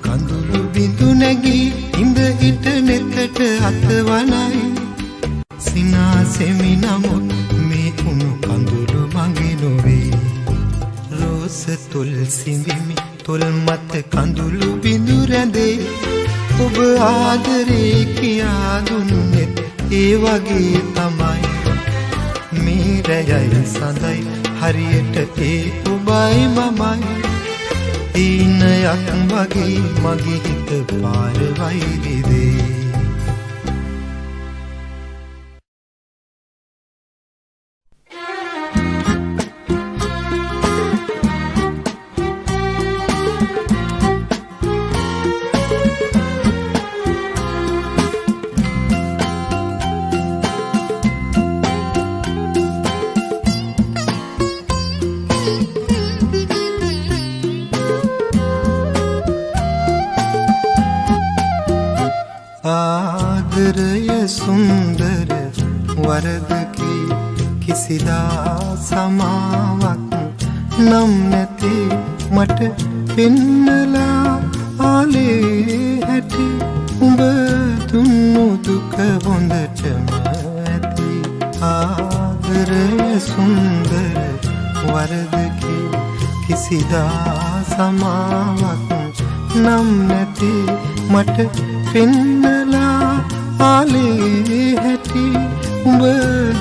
[SPEAKER 1] කඳුළු බිඳු නැගී ඉඳ හිට නෙතට අතවනයි සිනාසෙමි නමුත් මේ උණු කඳුළු මගේ නොවේ රෝස තොල් සිඹිමි තොල් මත කඳුළු බිඳු රැඳේ ඔබ ආදරේ කියා දුන්නේ ඒ වගේ තමයි මේ රැයයි සඳයි හරියට ඒ ඔබයි මමයි ඊනයක් වගේ මගේ හිත පාර වෛරෙදී ආදරය සුන්දර වරදකි කිසිදා සමාවක් නම් නැති මට පෙන්නලා ආලේ හැටි උඹ දුන්නු දුක හොඳටම ඇති ආදරය සුන්දර වරදකි කිසිදා සමාවක් නම් නැති මට පෙන්නලා ආලේ හැටි උඹ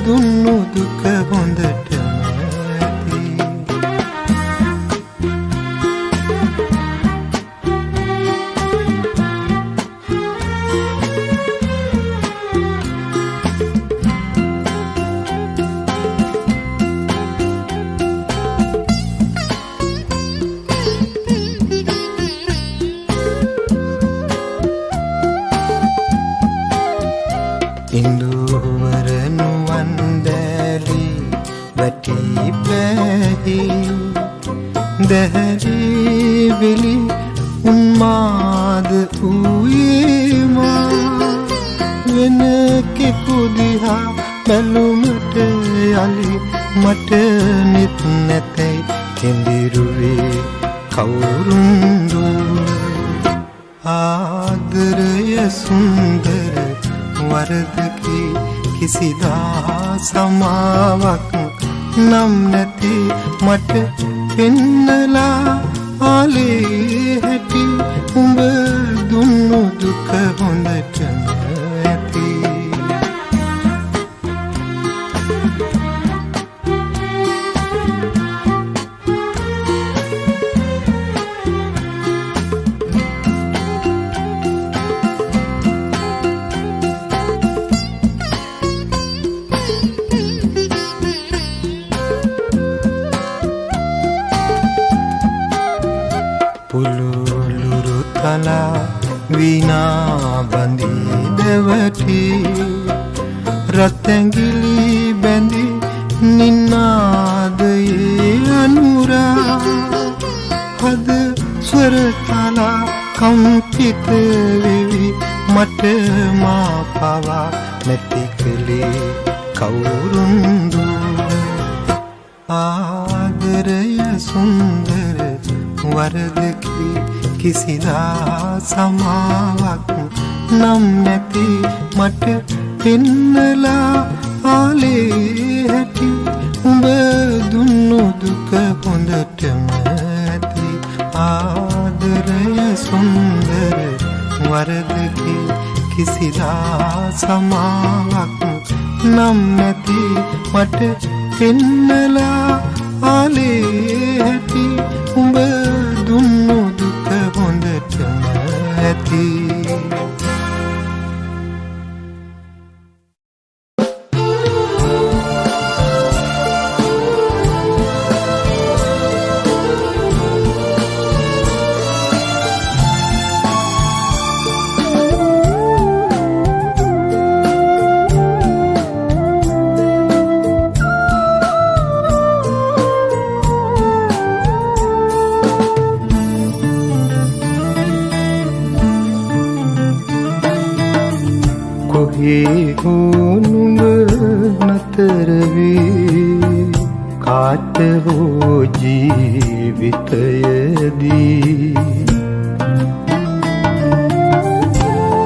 [SPEAKER 1] දුන්නු දුක හොඳටම ඇති ඉන්දුවර නුවන් දැලි වැටි බැහි දැහැරි වෙලි උන්මාද වූයේ මා වෙන කෙකු දිහා බැලුමට යලි මට නිත් නැතයි කෙඳිරුවේ කවුරුන්දු ආදරය සුන්දර වරදකි කිසිදා සමාවක් නම් නැති මට පෙන්නලා ආලේ හැටි උඹ දුන්නු දුක හොඳටම ඇති පුලුලුරු තලා විනා බඳී දෙවටි රත්ඇඟිලි බැඳි නින්නාදයේ අනුරා හද ස්වර තලා කම්පිත වෙවි මට මා පවා නැති කලේ කවුරුන්දු ආදරය සුන්දර වරදකි කිසිදා සමාවක් නම් නැති මට පෙන්නලා ආලේ හැටි උඹ දුන්නු දුක හොඳටම ඇති ආදරය සුන්දර වරදකි කිසිදා සමාවක් නම් නැති මට පෙන්නලා ආලේ ඇති උඹ දුන්නු දුක හොඳටම ඇති නුඹ නතර වී කාට හෝ ජීවිතයේදී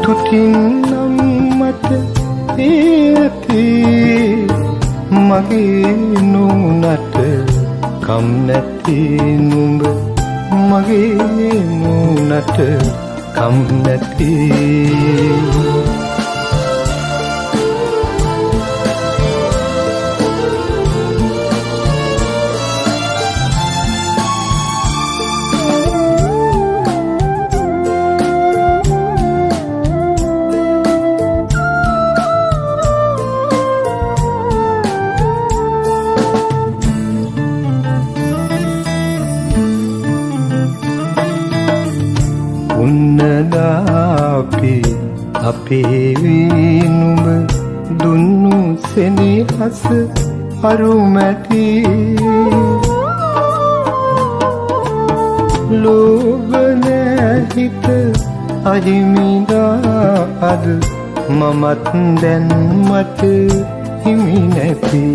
[SPEAKER 1] තුටින් නම් මට ඇති මගේ නුනට කම් නැති නුඹ මගේ නුනට කම් නැති අපේ වී නුඹ දුන්නු සෙනෙහස අරුමැති ලෝභ නැහිත අහිමිදා අද මමත් දැන් මට හිමි නැති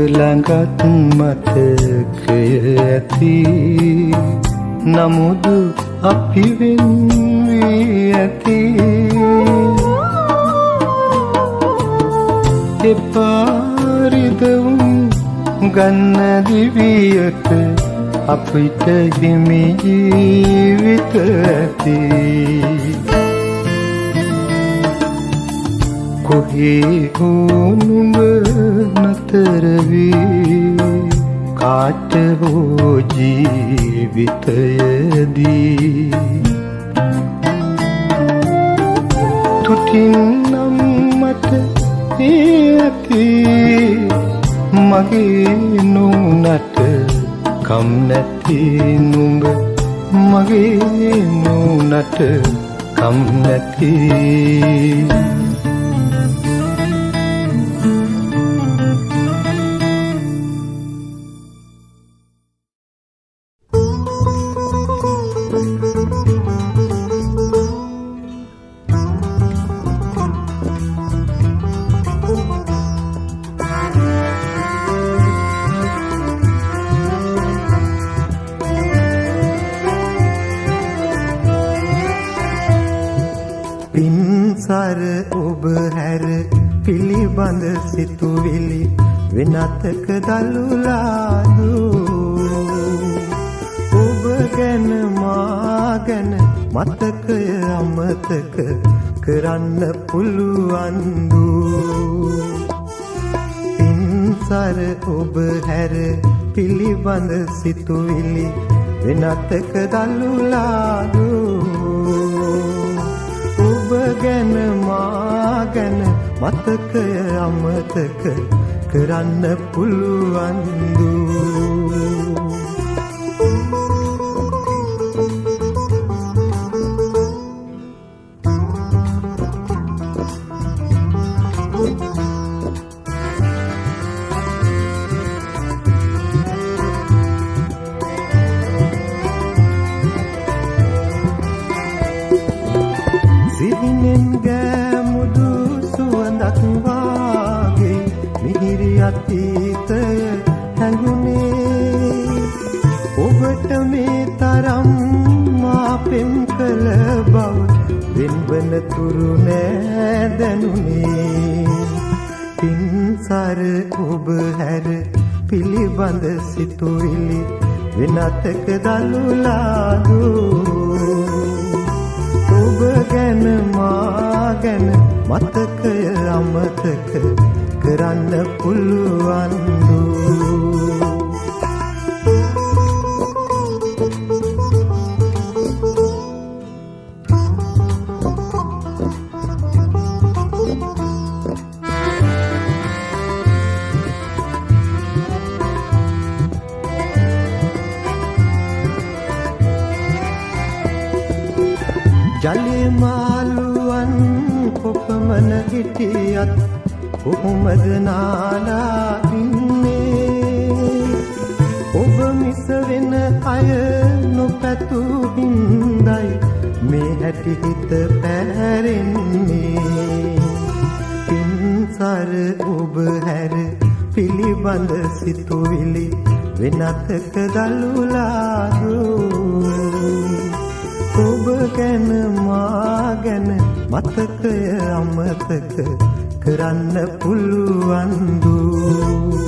[SPEAKER 1] ළඟත් මතකය ඇති නමුදු අපි වෙන් වී ඇති එපාරිදවුම් ගන්න දිවියට අපිට හිමි ජීවිත ඇති කොහේ හෝ නුඹ නතර වී කාට හෝ ජීවිතයේදී තුටින් නම් මට ඇති මගේ නුනට කම් නැති නුඹ මගේ නුනට කම් නැති පින්සර ඔබ හැර පිළිබඳ සිතුවිලි වෙනතක දලුලාදු ඔබ ගැන මා ගැන මතකය අමතක කරන්න පුළුවන්දු පින්සර ඔබ හැර පිළිබඳ සිතුවිලි වෙනතක දලුලාදු ඔබ ගැන මා ගැන මතකය අමතක කරන්න පුළුවන්දු සිහිනෙන් ගෑමුදු සුවඳක් වාගේ මිහිරි අතීතය හැඟුනේ ඔබට මේ තරම් මා පෙම් කළ බව වෙන්වන තුරු නෑ දැනුනේ. පින්සර ඔබ හැර පිළිබඳ සිතුවිලි වෙනතක දළුලාදෝ. ඔබ ගැන මා ගැන මතකය අමතක කරන්න පුළුවන් දෝ. ජලේ මාළුවන් කොපමණ හිටියත් කොහොමද නාලා ඉන්නේ. ඔබ මිස වෙන අය නොපැතු හින්දයි මේ හැටි හිත පැහැරෙන්නේ. පින්සර ඔබ හැර පිළිබඳ සිතුවිලි වෙනතක දළුලාදෝ. ඔබ ගැන මා ගැන මතකය අමතක කරන්න පුළුවන් දෝ.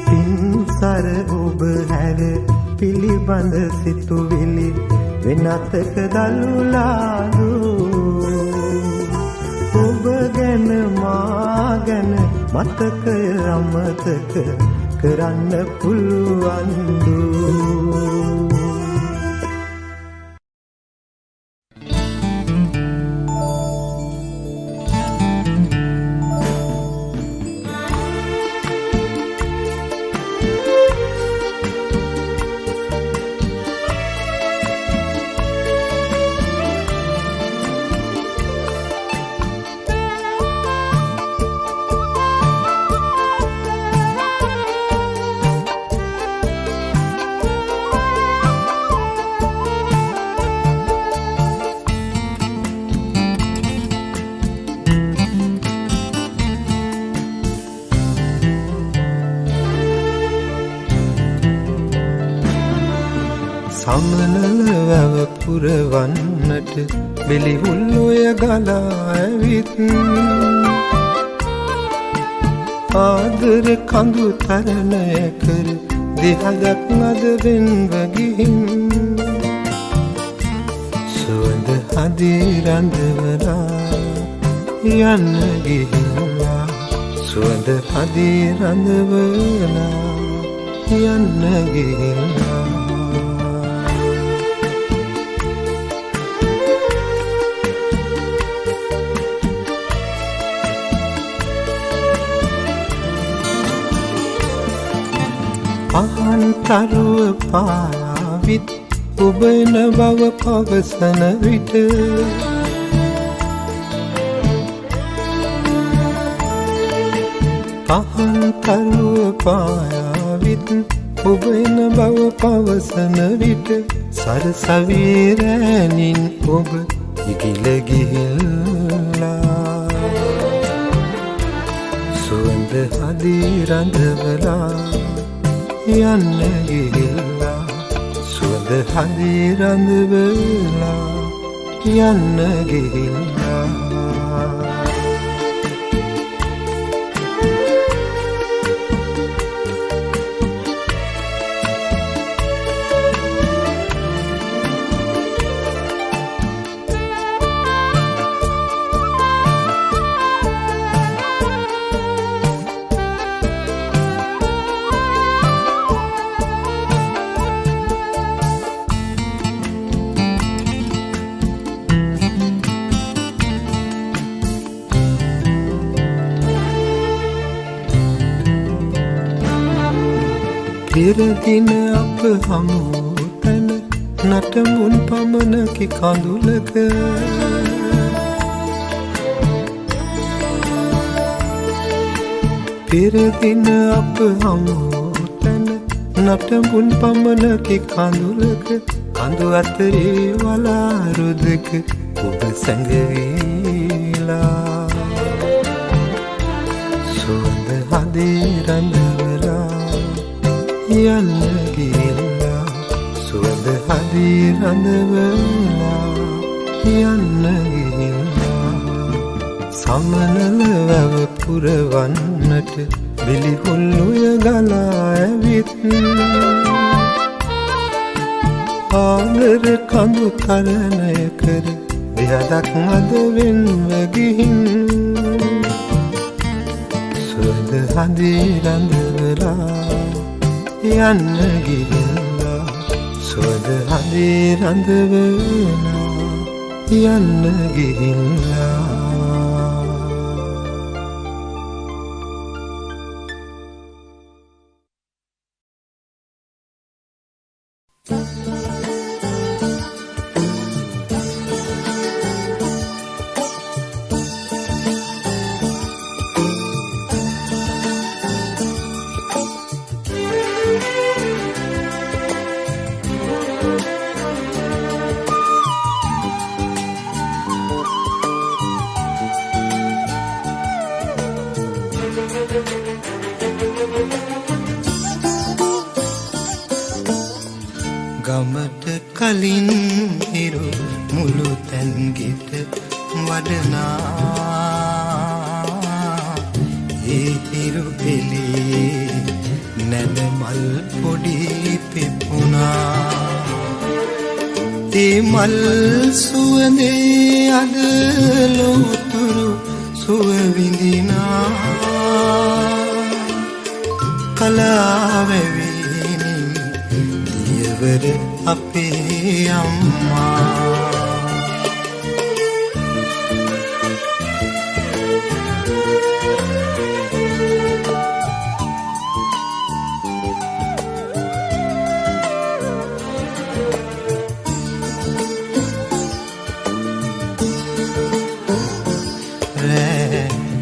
[SPEAKER 1] පින්සර ඔබ හැර පිළිබඳ සිතුවිලි වෙනතක දළුලාදෝ. ඔබ ගැන මා ගැන මතකය අමතක කරන්න පුළුවන් දෝ. සමනල වැව පුරවන්නට බෙලිහුල් ඔය ගලා ඇවිත් ආදර කඳු තරණය කර දෙහදක් නද වෙන්ව ගිහින් සුවඳ හදේ රඳවලා යන්න ගිහිල්ලා. සුවඳ හදේ රඳවලා යන්න ගිහිල්ලා. අහන් තරුව පාවිත් ඔබ එන බව පවසන විට අහන් තරුව පාවිත් ඔබ එන බව පවසන විට සරසවිරෑනින් ඔබ ඉගිල ගිහිල්ලා. සුවඳ හදේ රඳවලා යන්න ගිහිල්ලා. සුවඳ හදේ රඳවලා යන්න ගිහිල්ලා. පෙරදින අප හමු තැන නටමුන් පමණකි කඳුලක. පෙරදින අප හමු තැන නටමුන් පමණකි කඳුලක. කඳු අතරේ වලාරුදක ඔබ සැඟවීලා. සුවඳ හදේ රඳවලා යන්න ගිහිල්ලා. සුවඳ හදී රඳවලා යන්න ගිහිල්ලා සමනල වැව පුරවන්නට විලිහුල්ලුය ගලා ඇවිත් ආදර කඳු තරණය කර විහදක් මද වෙන්ව ගිහින් සුවඳ හදී රඳවලා යන්න ගිහිල්ලා සුවඳ හදී රඳවලා යන්න ගිහිල්ලා ගමට කලින් හිරු මුළු තැන් ගෙට වඩනා ඒ හිරු එළියේ නැද මල් පොඩි පෙපුණා ඒ මල් සුවඳේ අද ලෝතුරු සුව විඳිනා කලාවැවි දියවර අපේ අම්මා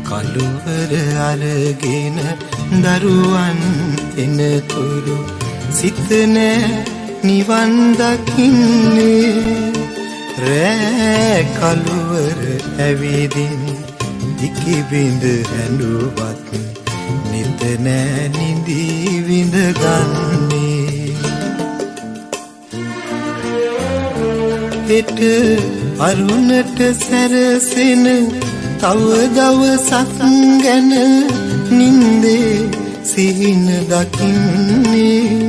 [SPEAKER 1] කළුවර අරගෙන දරුවන් එනතුරු සිත නෑ නිවන් දකින්නේ රෑ කළුවර ඇවිදින් දිකි බිඳ හැඬුවත් නිත නෑ නිදී විඳ ගන්නේ හෙට අරුණට සැරසෙන තව දවසක් ගැන නින්දේ සිහින දකින්නේ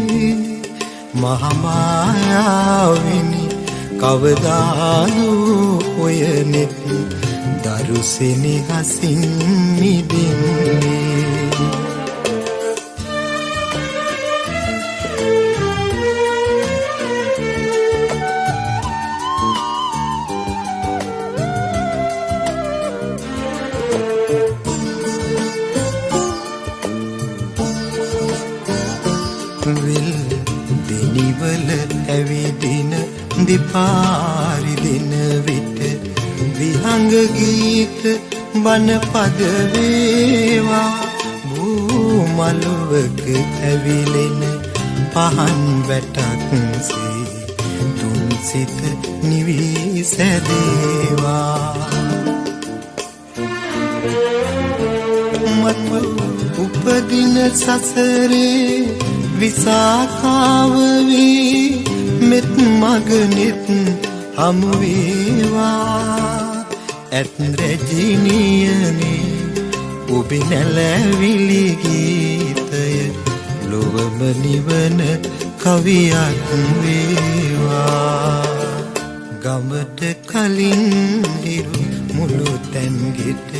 [SPEAKER 1] මහමායාවෙනි කවදාදු ඔය නෙත් දරුසෙනි හසින් මිදින්නේ දෙනිවල ඇවිදින දෙපාරි දෙන විට විහංග ගීත බණ පද වේවා භූමලුවක ඇවිලෙන පහන් වැටක් සේ තුන් සිත නිවී සැදේවා මත් උපදින සසරේ විසාකාව වී මෙත් මගනෙත් හමු වේවා ඇත් රැජිනියනේ ඔබේ නැලවිලි ගීතය ලොවම නිවන කවියක් වේවා ගමට කලින් හිරු මුළු තැන් ගෙට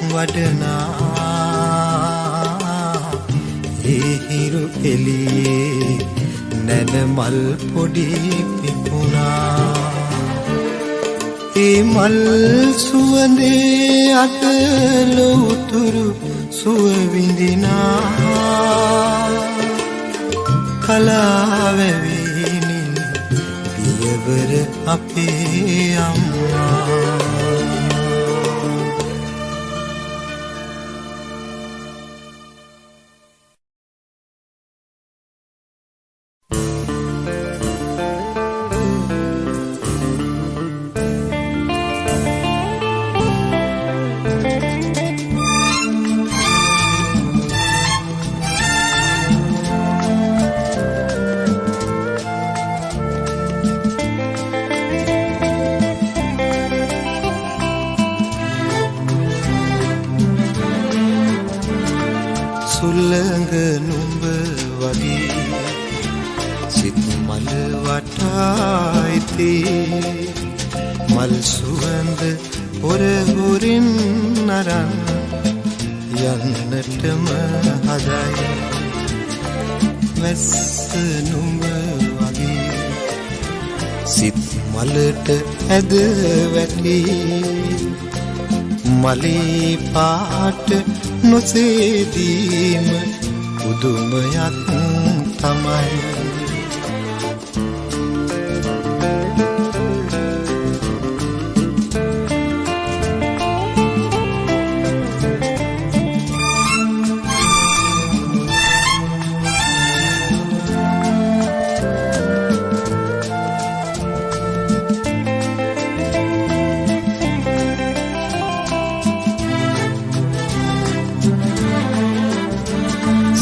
[SPEAKER 1] වඩනා ඒ හිරු එළියේ නැද මල් පොඩි පිපුණා ඒ මල් සුවඳේ අත ලෝතුරු සුව විඳිනා කලාවැවිනි පියවර අපේ අම්මා සිත් මල් වටායිති මල් සුවඳ පොරහුරින් නරන් යන්නටම හදයි වැස්ස නුඹ වගේ සිත් මලට ඇද වැටි මලේ පාට නොසේදීම පුදුමයක් තමයි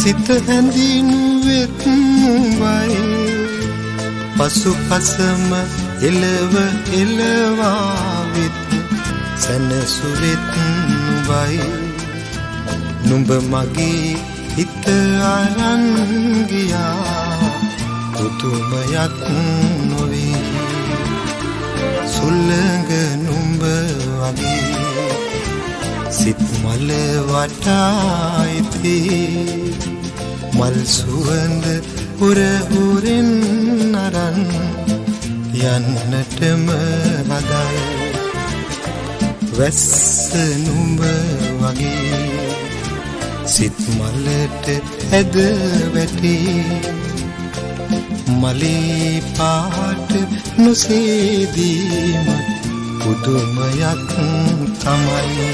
[SPEAKER 1] සිත හැඳින්වෙත් වයි පසුපසම එලව එලවාවිත් සැනසුවෙත් වයි නුඹ මගේ හිත අරන් ගියා පුදුමයක් නොවේ සුළඟ නුඹ වගේ සිත් මල වටායිති මල් සුවඳ පුරහුරින් නරන් යන්නටම හදයි වැස්ස නුඹ වගේ සිත් මලට ඇද වැටි මලේ පාට නොසේදීම පුදුමයක් තමයි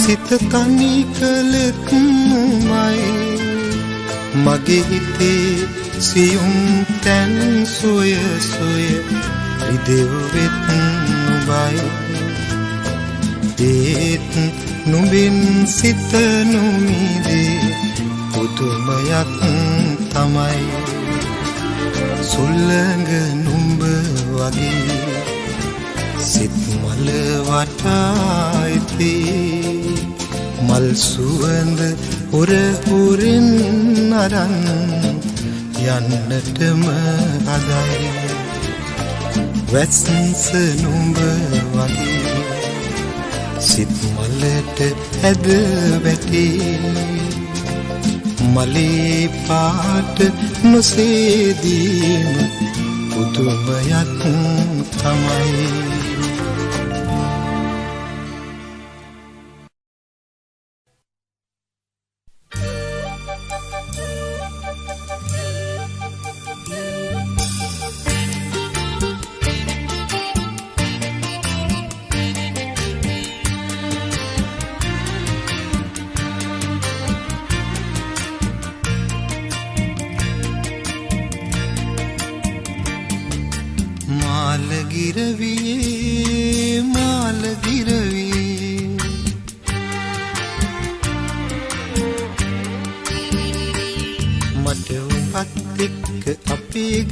[SPEAKER 1] සිත තනි කළෙත් මයි මගේ හිතේ සියුම් තැන් සොය සොය රිදෙව්වෙත් නුඹයි ඒත් නුඹින් සිත නොමිදේ පුදුමයක් තමයි සුළඟ නුඹ වගේ සිත් මල වටායිති මල් සුවඳ පුරහුරින් නරන් යන්නටම හදයි වැස්ස නුඹ වගේ සිත් මලට ඇද වැටි මලේ පාට නොසේදීම පුදුමයක් තමයි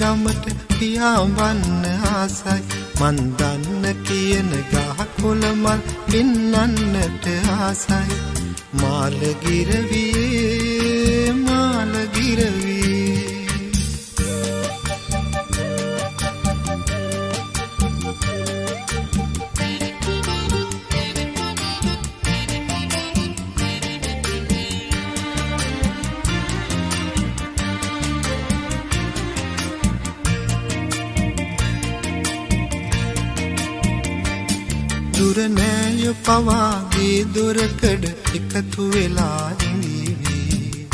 [SPEAKER 1] ගමට පියාඹන්න ආසයි මන් දන්න කියන ගහ කොළ මල් පින්නන්නට ආසයි මාළගිරවියේ මාළගිරවියේ දුරනෑය පවාගේ දොරකඩ එකතු වෙලා ඉඳීවී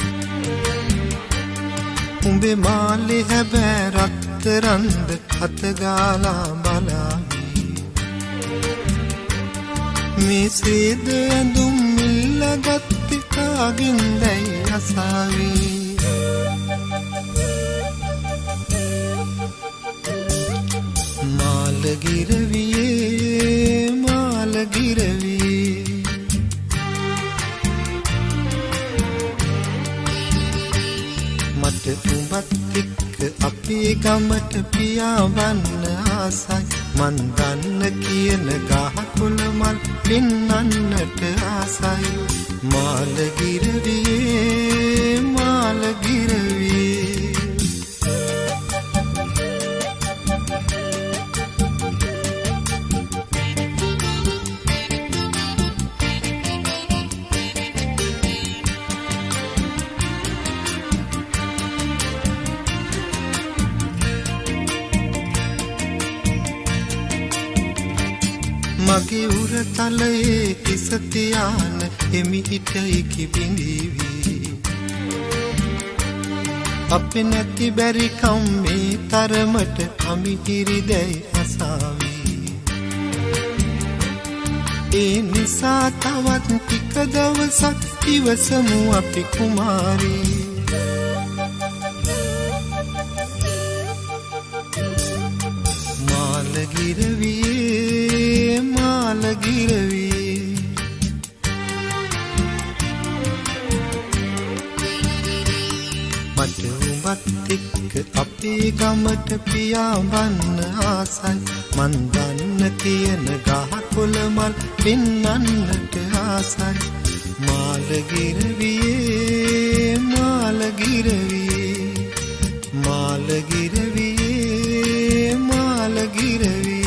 [SPEAKER 1] උඹේ මාලේ හැබෑ රත්තරන්ද අතගාලා බලාවී මේ සේද ඇඳුම් ඉල්ලගත්ති කාගෙන් දැයි අසාවී මාල මාලගිරවියේ මාලගිරවියේ මට උඹත් එක්ක අපේ ගමට පියාඹන්න ආසයි මන් දන්න කියන ගහකොළ මල් පෙන්නන්නට ආසයි මාලගිරවියේ මාලගිරවියේ මගේ උරතලයේ කිස තියාන එමිහිටයි කිබිඳීවි අපේ නැති බැරි කම්මේ තරමට අමිහිරි දැයි අසාවි ඒ නිසා තවත් ටික දවසක් ඉවසමු අපි කුමාරී මාලගිරවියේ මාලගිරවියේ මට උඹත් එක්ක අපේ ගමට පියාඹන්න ආසයි මන් දන්න කියන ගහකොළ මල් පෙන්නන්නට ආසයි මාලගිරවියේ මාලගිරවියේ මාලගිරවියේ මාලගිරවියේ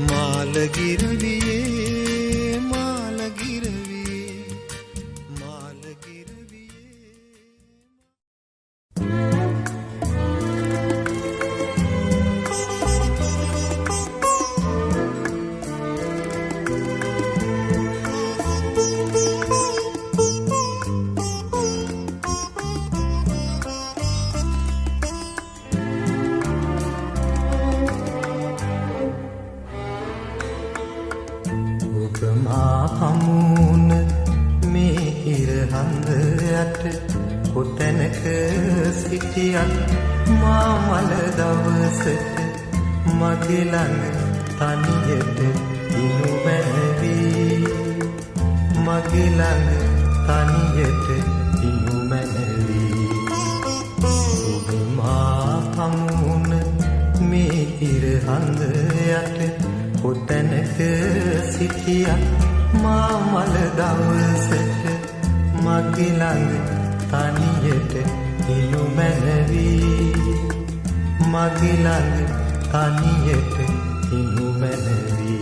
[SPEAKER 1] මාලගිරවියේ මාලගිරවියේ මාලගිරවියේ හමුන මේ ඉරහඳ යට කොතැනක සිටියත් මා මල දවසට මගේ ළඟ තනියට ඉනු මැනවි මගේ ළඟ තනියට ඉනු මැනවි ඔබ මා හමුන මේ ඉරහඳ යට කොතැනක සිටියත් මා මල දවසට මගේ ළඟ තනියට ඉනු මැනවි මගේ ළඟ තනියට ඉනු මැනවි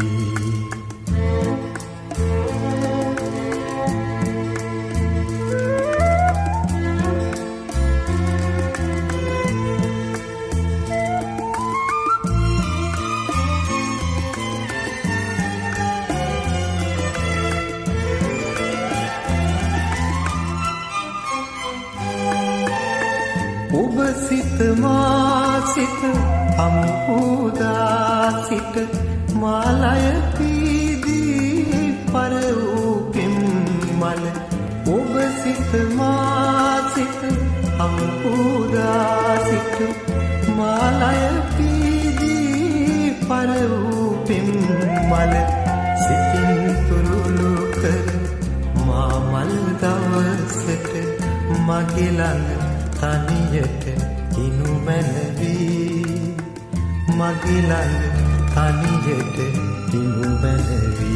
[SPEAKER 1] ඔබ සිත මා සිත හමුදා සිට මාලය පීදී පර වූ පෙම්මල ඔබ සිත මා සිත හමුදා සිට මාලය පීදී පර වූ පෙම්මල සිතින් තුරුළු කර මා මල් දවසට මගේ ළඟ තනියට ඉනු මැනවි මගේ ළඟ තනියට ඉනු මැනවි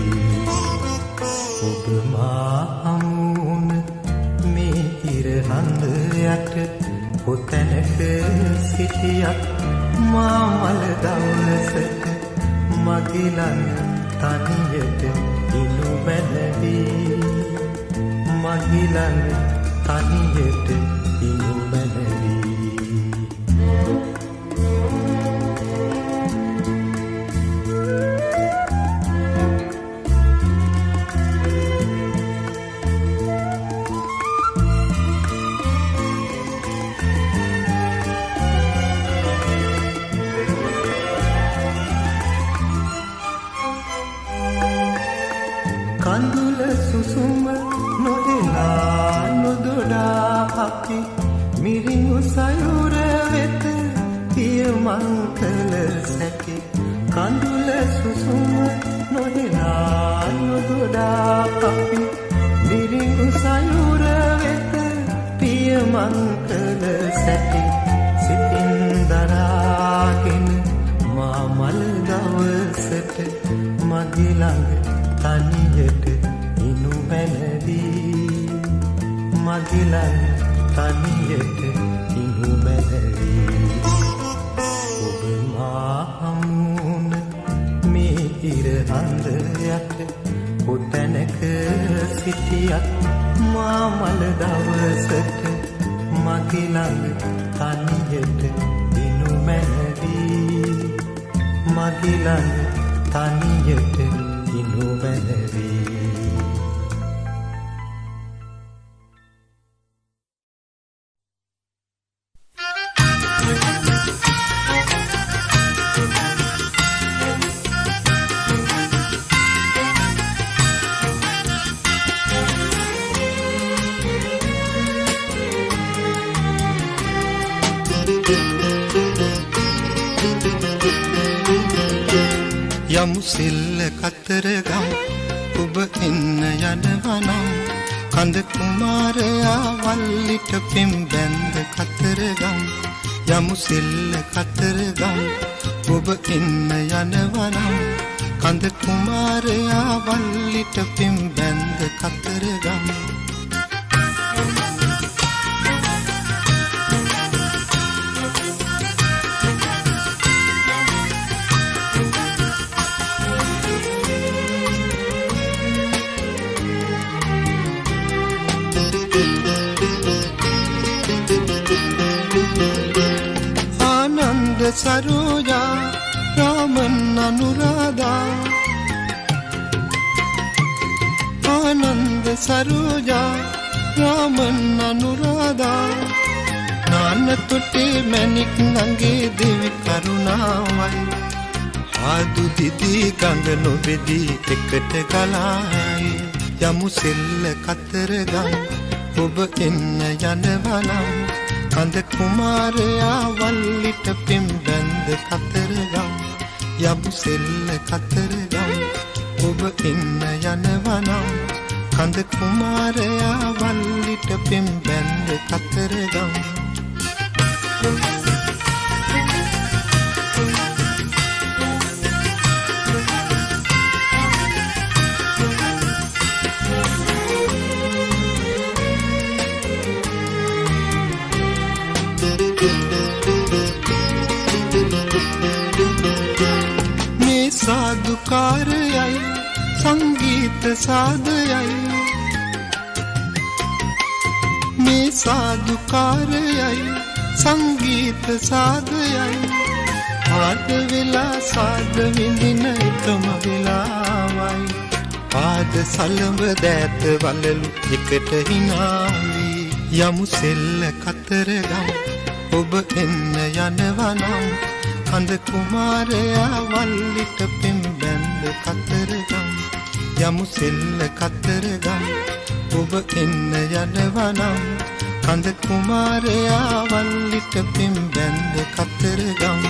[SPEAKER 1] ඔබ මා හමුන මේ ඉරහඳ යට කොතැනක සිටියත් මා මල දවසට මගේ ළඟ තනියට ඉනු මැනවි මගේ ළඟ තනියට ඉනු මැනවි කඳුල සුසුම නොදෙලා නොදොඩා අපි මිරිඟු සයුර වෙත පියමං කළ සැකි කඳුල සුසුම නොහෙලා නොදොඩා අපි දිරිඟු සයුර වෙත පියමන් කළ සැටි සිතින් දරාගෙන මා මල් දවසට මගේ ළඟ තනියට ඉනු මැනදී මගේ ළඟ තනියට ඉනු මැනදී ඔබ මා හමුන මේ ඉර හඳ යට කොතැනක සිටියත් මා මල දවසට මගේ ළඟ තනියට ඉනු මැනදී මගේ ළඟ තනියට ඉනු මැනදී යමු සිල්ල කතරගම් ඔබ එන්න යනවනම් කඳ කුමාරයා වල්ලිට පෙම් බැන්ද කතරගම් යමු සිල්ල කතරගම් ඔබ එන්න යනවනම් කඳ කුමාරයා වල්ලිට පෙම් බැන්ද කතරගම් सरोजा रामन अनुराधा आनंद सरोजा रामन अनुराधा नान तुटे मैनिक नंगे देवी करुणावයි ආදු දිදී ගඟ නොබෙදී එකට ගලායි යමු සෙල්ල කතරගම් ඔබ එන්න යනවනම් කඳ කුමාරයා වල්ලිට පෙම් බැන්ද කතරගම් යමු සෙල්ල කතරගම් ඔබ එන්න යනවනම් කඳ කුමාරයා වල්ලිට පෙම් බැන්ද කතරගම් साधुकारयයි संगीत साधयයි මේ साधुकारयයි संगीत साधयයි ආද වෙලා සාද විඳින එකම වෙලාවයි පාද සලඹ දෑත වලලු එකට හිනාවි යමු සෙල්ල කතරගම් ඔබ එන්න යනවනම් කඳ කුමාරයා වල්ලිට පෙම් බැන්ද කතරගම් යමු සෙල්ල කතරගම් ඔබ එන්න යනවනම් කඳ කුමාරයා වල්ලිට පෙම් බැන්ද කතරගම්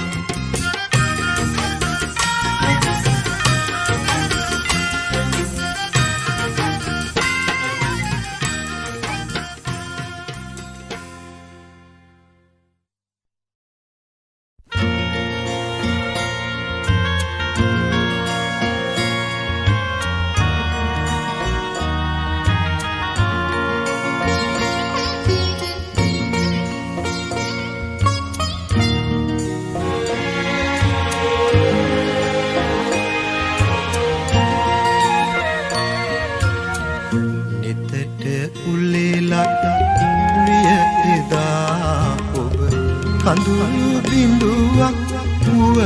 [SPEAKER 1] කඳුළු බිඳුවක් වුව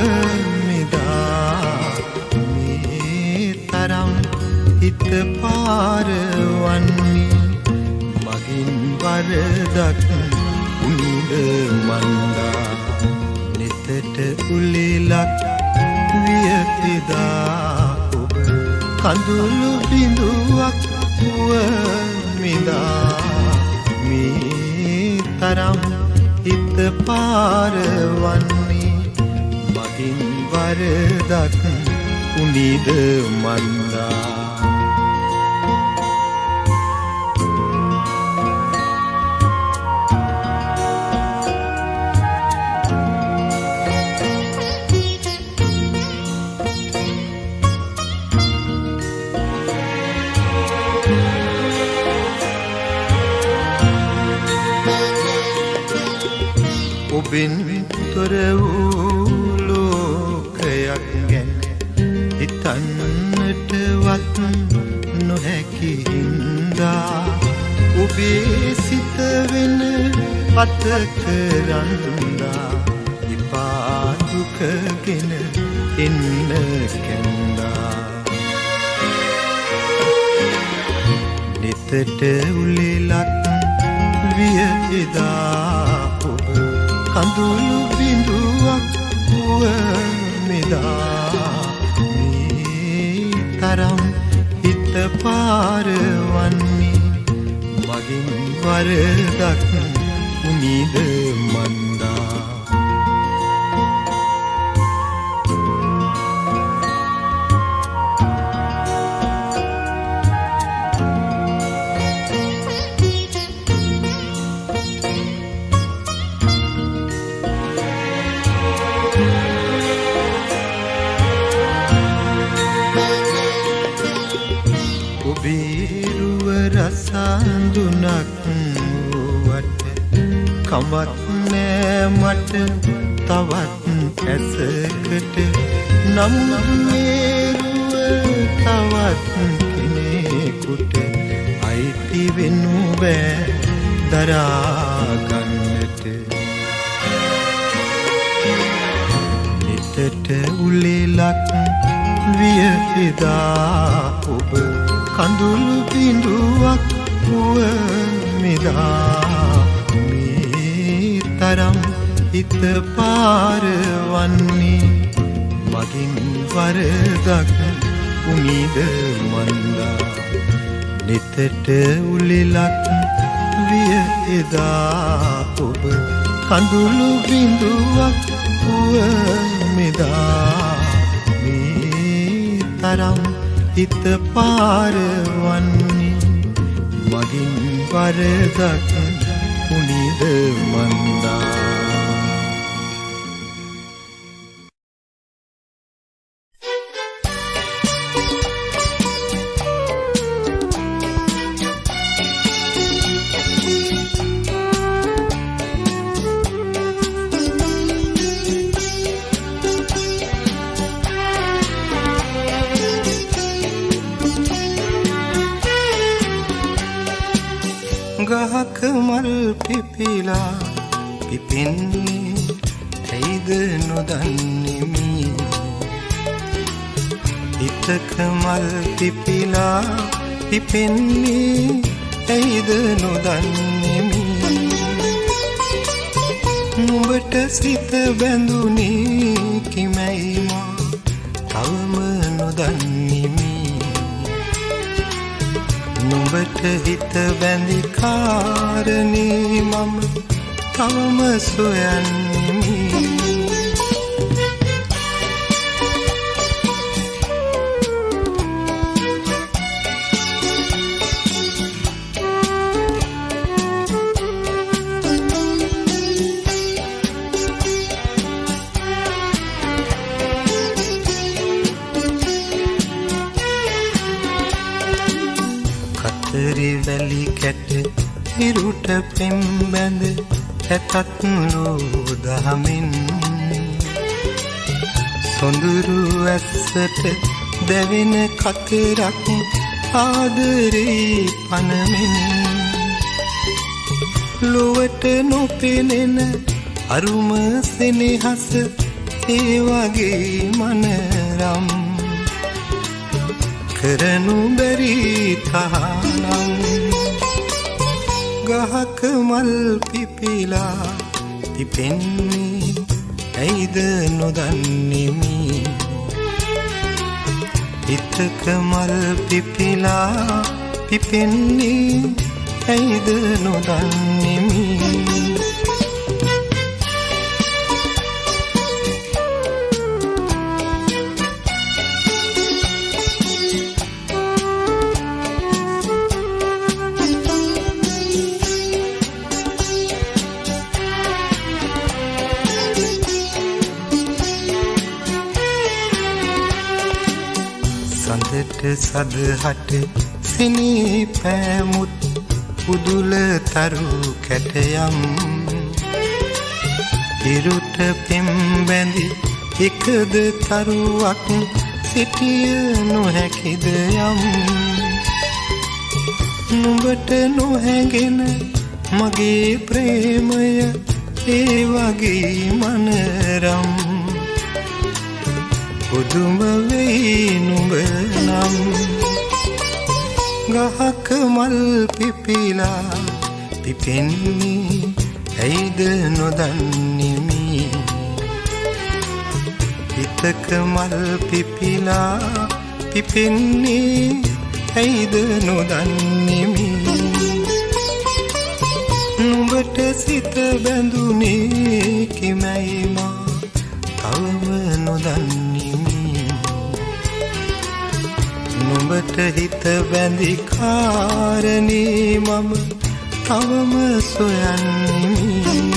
[SPEAKER 1] මෙදා මේ තරම් හිත පාරවන්නේ මගින් වරදක් උනිද මන්දා නෙතට උලෙලක් විය එදා ඔබ කඳුළු බිඳුවක් වුව මෙදා මේ තරම් හිත පාරවන්නේ මගින් වරදක් උනිද මන්දා ඔබෙන් තොර වූ ලෝකයක් ගැන හිතන්නටවත් නොහැකි හින්දා ඔබේ සිත වෙන පතක රන්දා ඉපා දුකගෙන එන්න කැන්දා නිතට උලෙලක් විය එදා ඔබ කඳුළු බිඳුවක් වුව මෙදා මේ තරම් හිත පාරවන්නේ මගින් වරදක් උනිද මන්දා සඳුනක් වට කමක් නෑ මට තවත් ඇසකට නම් මේරුව තවත් කෙනෙකුට අයිති වෙනු බෑ දරාගන්නට නිතට උලෙලක් විය එදා ඔබ කඳුළු බිඳුවක් වුව මෙදා මේ තරම් හිත පාරවන්නේ මගින් වරදක් උනිද මන්දා නිතට උලෙලක් විය එදා ඔබ කඳුළු බිඳුවක් වුව මෙදා මේ තරම් හිත පාරවන්නේ මගින් වරදක් උනිද මන්දා ගහක මල් පිපිලා පිපෙන්නේ ඇයිද නොදන්නෙමි හිතක මල් පිපිලා පිපෙන්නේ ඇයිද නොදන්නෙමි නුඹට සිත බැඳුනේ කිමැයි මා තවම නොදන්නෙමි නුඹට හිත බැඳි කාරණේ මම තවම සොයන්නෙමි වැලි කැට ඉරුට පෙම් බැඳ ඇතත් ලෝදහමින් සොඳුරු ඇස්සට දැවෙන කතරක් ආදරේ පනමින් ලොවට නොපෙනෙන අරුම සෙනෙහස ඒ වගේ මනරම් කරනු බැරි තහනම් ගහක මල් පිපිලා පිපෙන්නේ ඇයිද නොදන්නෙමි හිතක මල් පිපිලා පිපෙන්නේ ඇයිද නොදන්නෙමි සඳට සදහට සිනී පෑමුත් උදුල තරු කැටයම් ඉරුට පෙම් බැඳි එකද තරුවක් සිටිය නොහැකිද යම් නුඹට නොහැගෙන මගේ ප්‍රේමය ඒ වගේ මනරම් පුදුම වෙයි නුඹ නම් ගහක මල් පිපිලා පිපෙන්නේ ඇයිද නොදන්නෙමි හිතක මල් පිපිලා පිපෙන්නේ ඇයිද නොදන්නෙමි නුඹට සිත බැඳුනේ කිමයි මා තවම නොදන්නෙමි නුඹට හිත බැඳි කාරණේ මම තවම සොයන්නෙමි